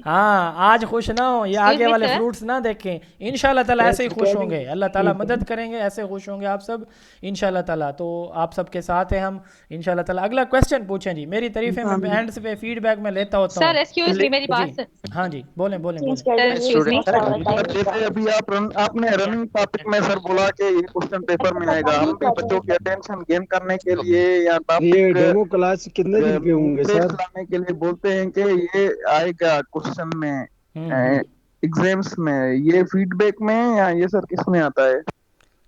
हाँ आज खुश ना हो, ये आगे वाले फ्रूट्स ना देखें। इंशाल्लाह ताला ऐसे ही खुश होंगे, अल्लाह ताला मदद करेंगे, ऐसे खुश होंगे आप सब इंशाल्लाह ताला। तो आप सबके साथ हैं हम इंशाल्लाह ताला। अगला क्वेश्चन पूछें जी। मेरी तारीफें मैं एंड से फीडबैक में लेता होता हूँ। सर एक्सक्यूज मी, मेरी बात हाँ जी बोलें बोलें बोलें। जैसे अभी आपने रनिंग टॉपिक में सर बोला कि ये क्वेश्चन पेपर में आएगा, हम भी बच्चों की अटेंशन गेन करने के लिए या ये डेमो क्लास कितने दिन के होंगे सर? लाने के लिए बोलते हैं कि ये आएगा क्वेश्चन में एग्जाम्स में, ये फीडबैक में या ये सर किस में आता है?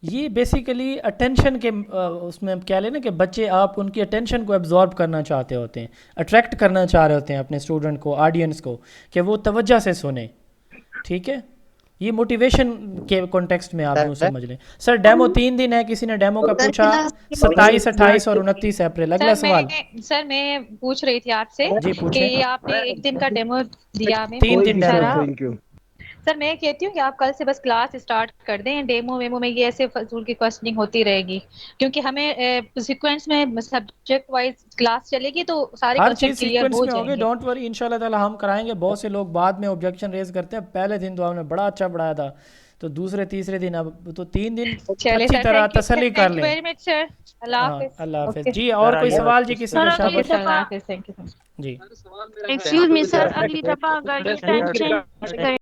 ये बेसिकली अटेंशन के उसमें क्या लेना कि बच्चे आप उनकी अटेंशन को एब्जॉर्ब करना चाहते होते हैं, अट्रैक्ट करना चाह रहे होते हैं अपने स्टूडेंट को, ऑडियंस को, कि वो तवज्जो से सुने, ठीक है। ये मोटिवेशन के कॉन्टेक्स्ट में आप लोग समझ लें। सर डेमो 3 दिन है, किसी ने डेमो का पूछा 27, 28 और 29 अप्रैल। अगला सवाल। सर मैं पूछ रही थी आपसे कि आपने 1 दिन का डेमो दिया हमें, 3 दिन डेमो। सर मैं कहती हूँ कि आप कल से बस क्लास स्टार्ट कर दें, डेमो वेमो में ये ऐसे फजूल की क्वेश्चनिंग होती रहेगी, क्योंकि हमें सीक्वेंस में सब्जेक्ट वाइज क्लास चलेगी तो सारे हर क्वेश्चन चीज क्लियर सीक्वेंस हो में होगी। डोंट वरी इंशाल्लाह ताला हम कराएंगे। बहुत से लोग बाद में ऑब्जेक्शन रेज करते हैं, पहले दिन तो हमने बड़ा अच्छा पढ़ाया था, तो दूसरे तीसरे दिन अब तो 3 दिन अच्छी तरह तसल्ली कर लें। अल्लाह हाफिज जी। और कोई सवाल जी किसी ने? शाबाश जी। एक्सक्यूज मी सर, अगली दफा अगर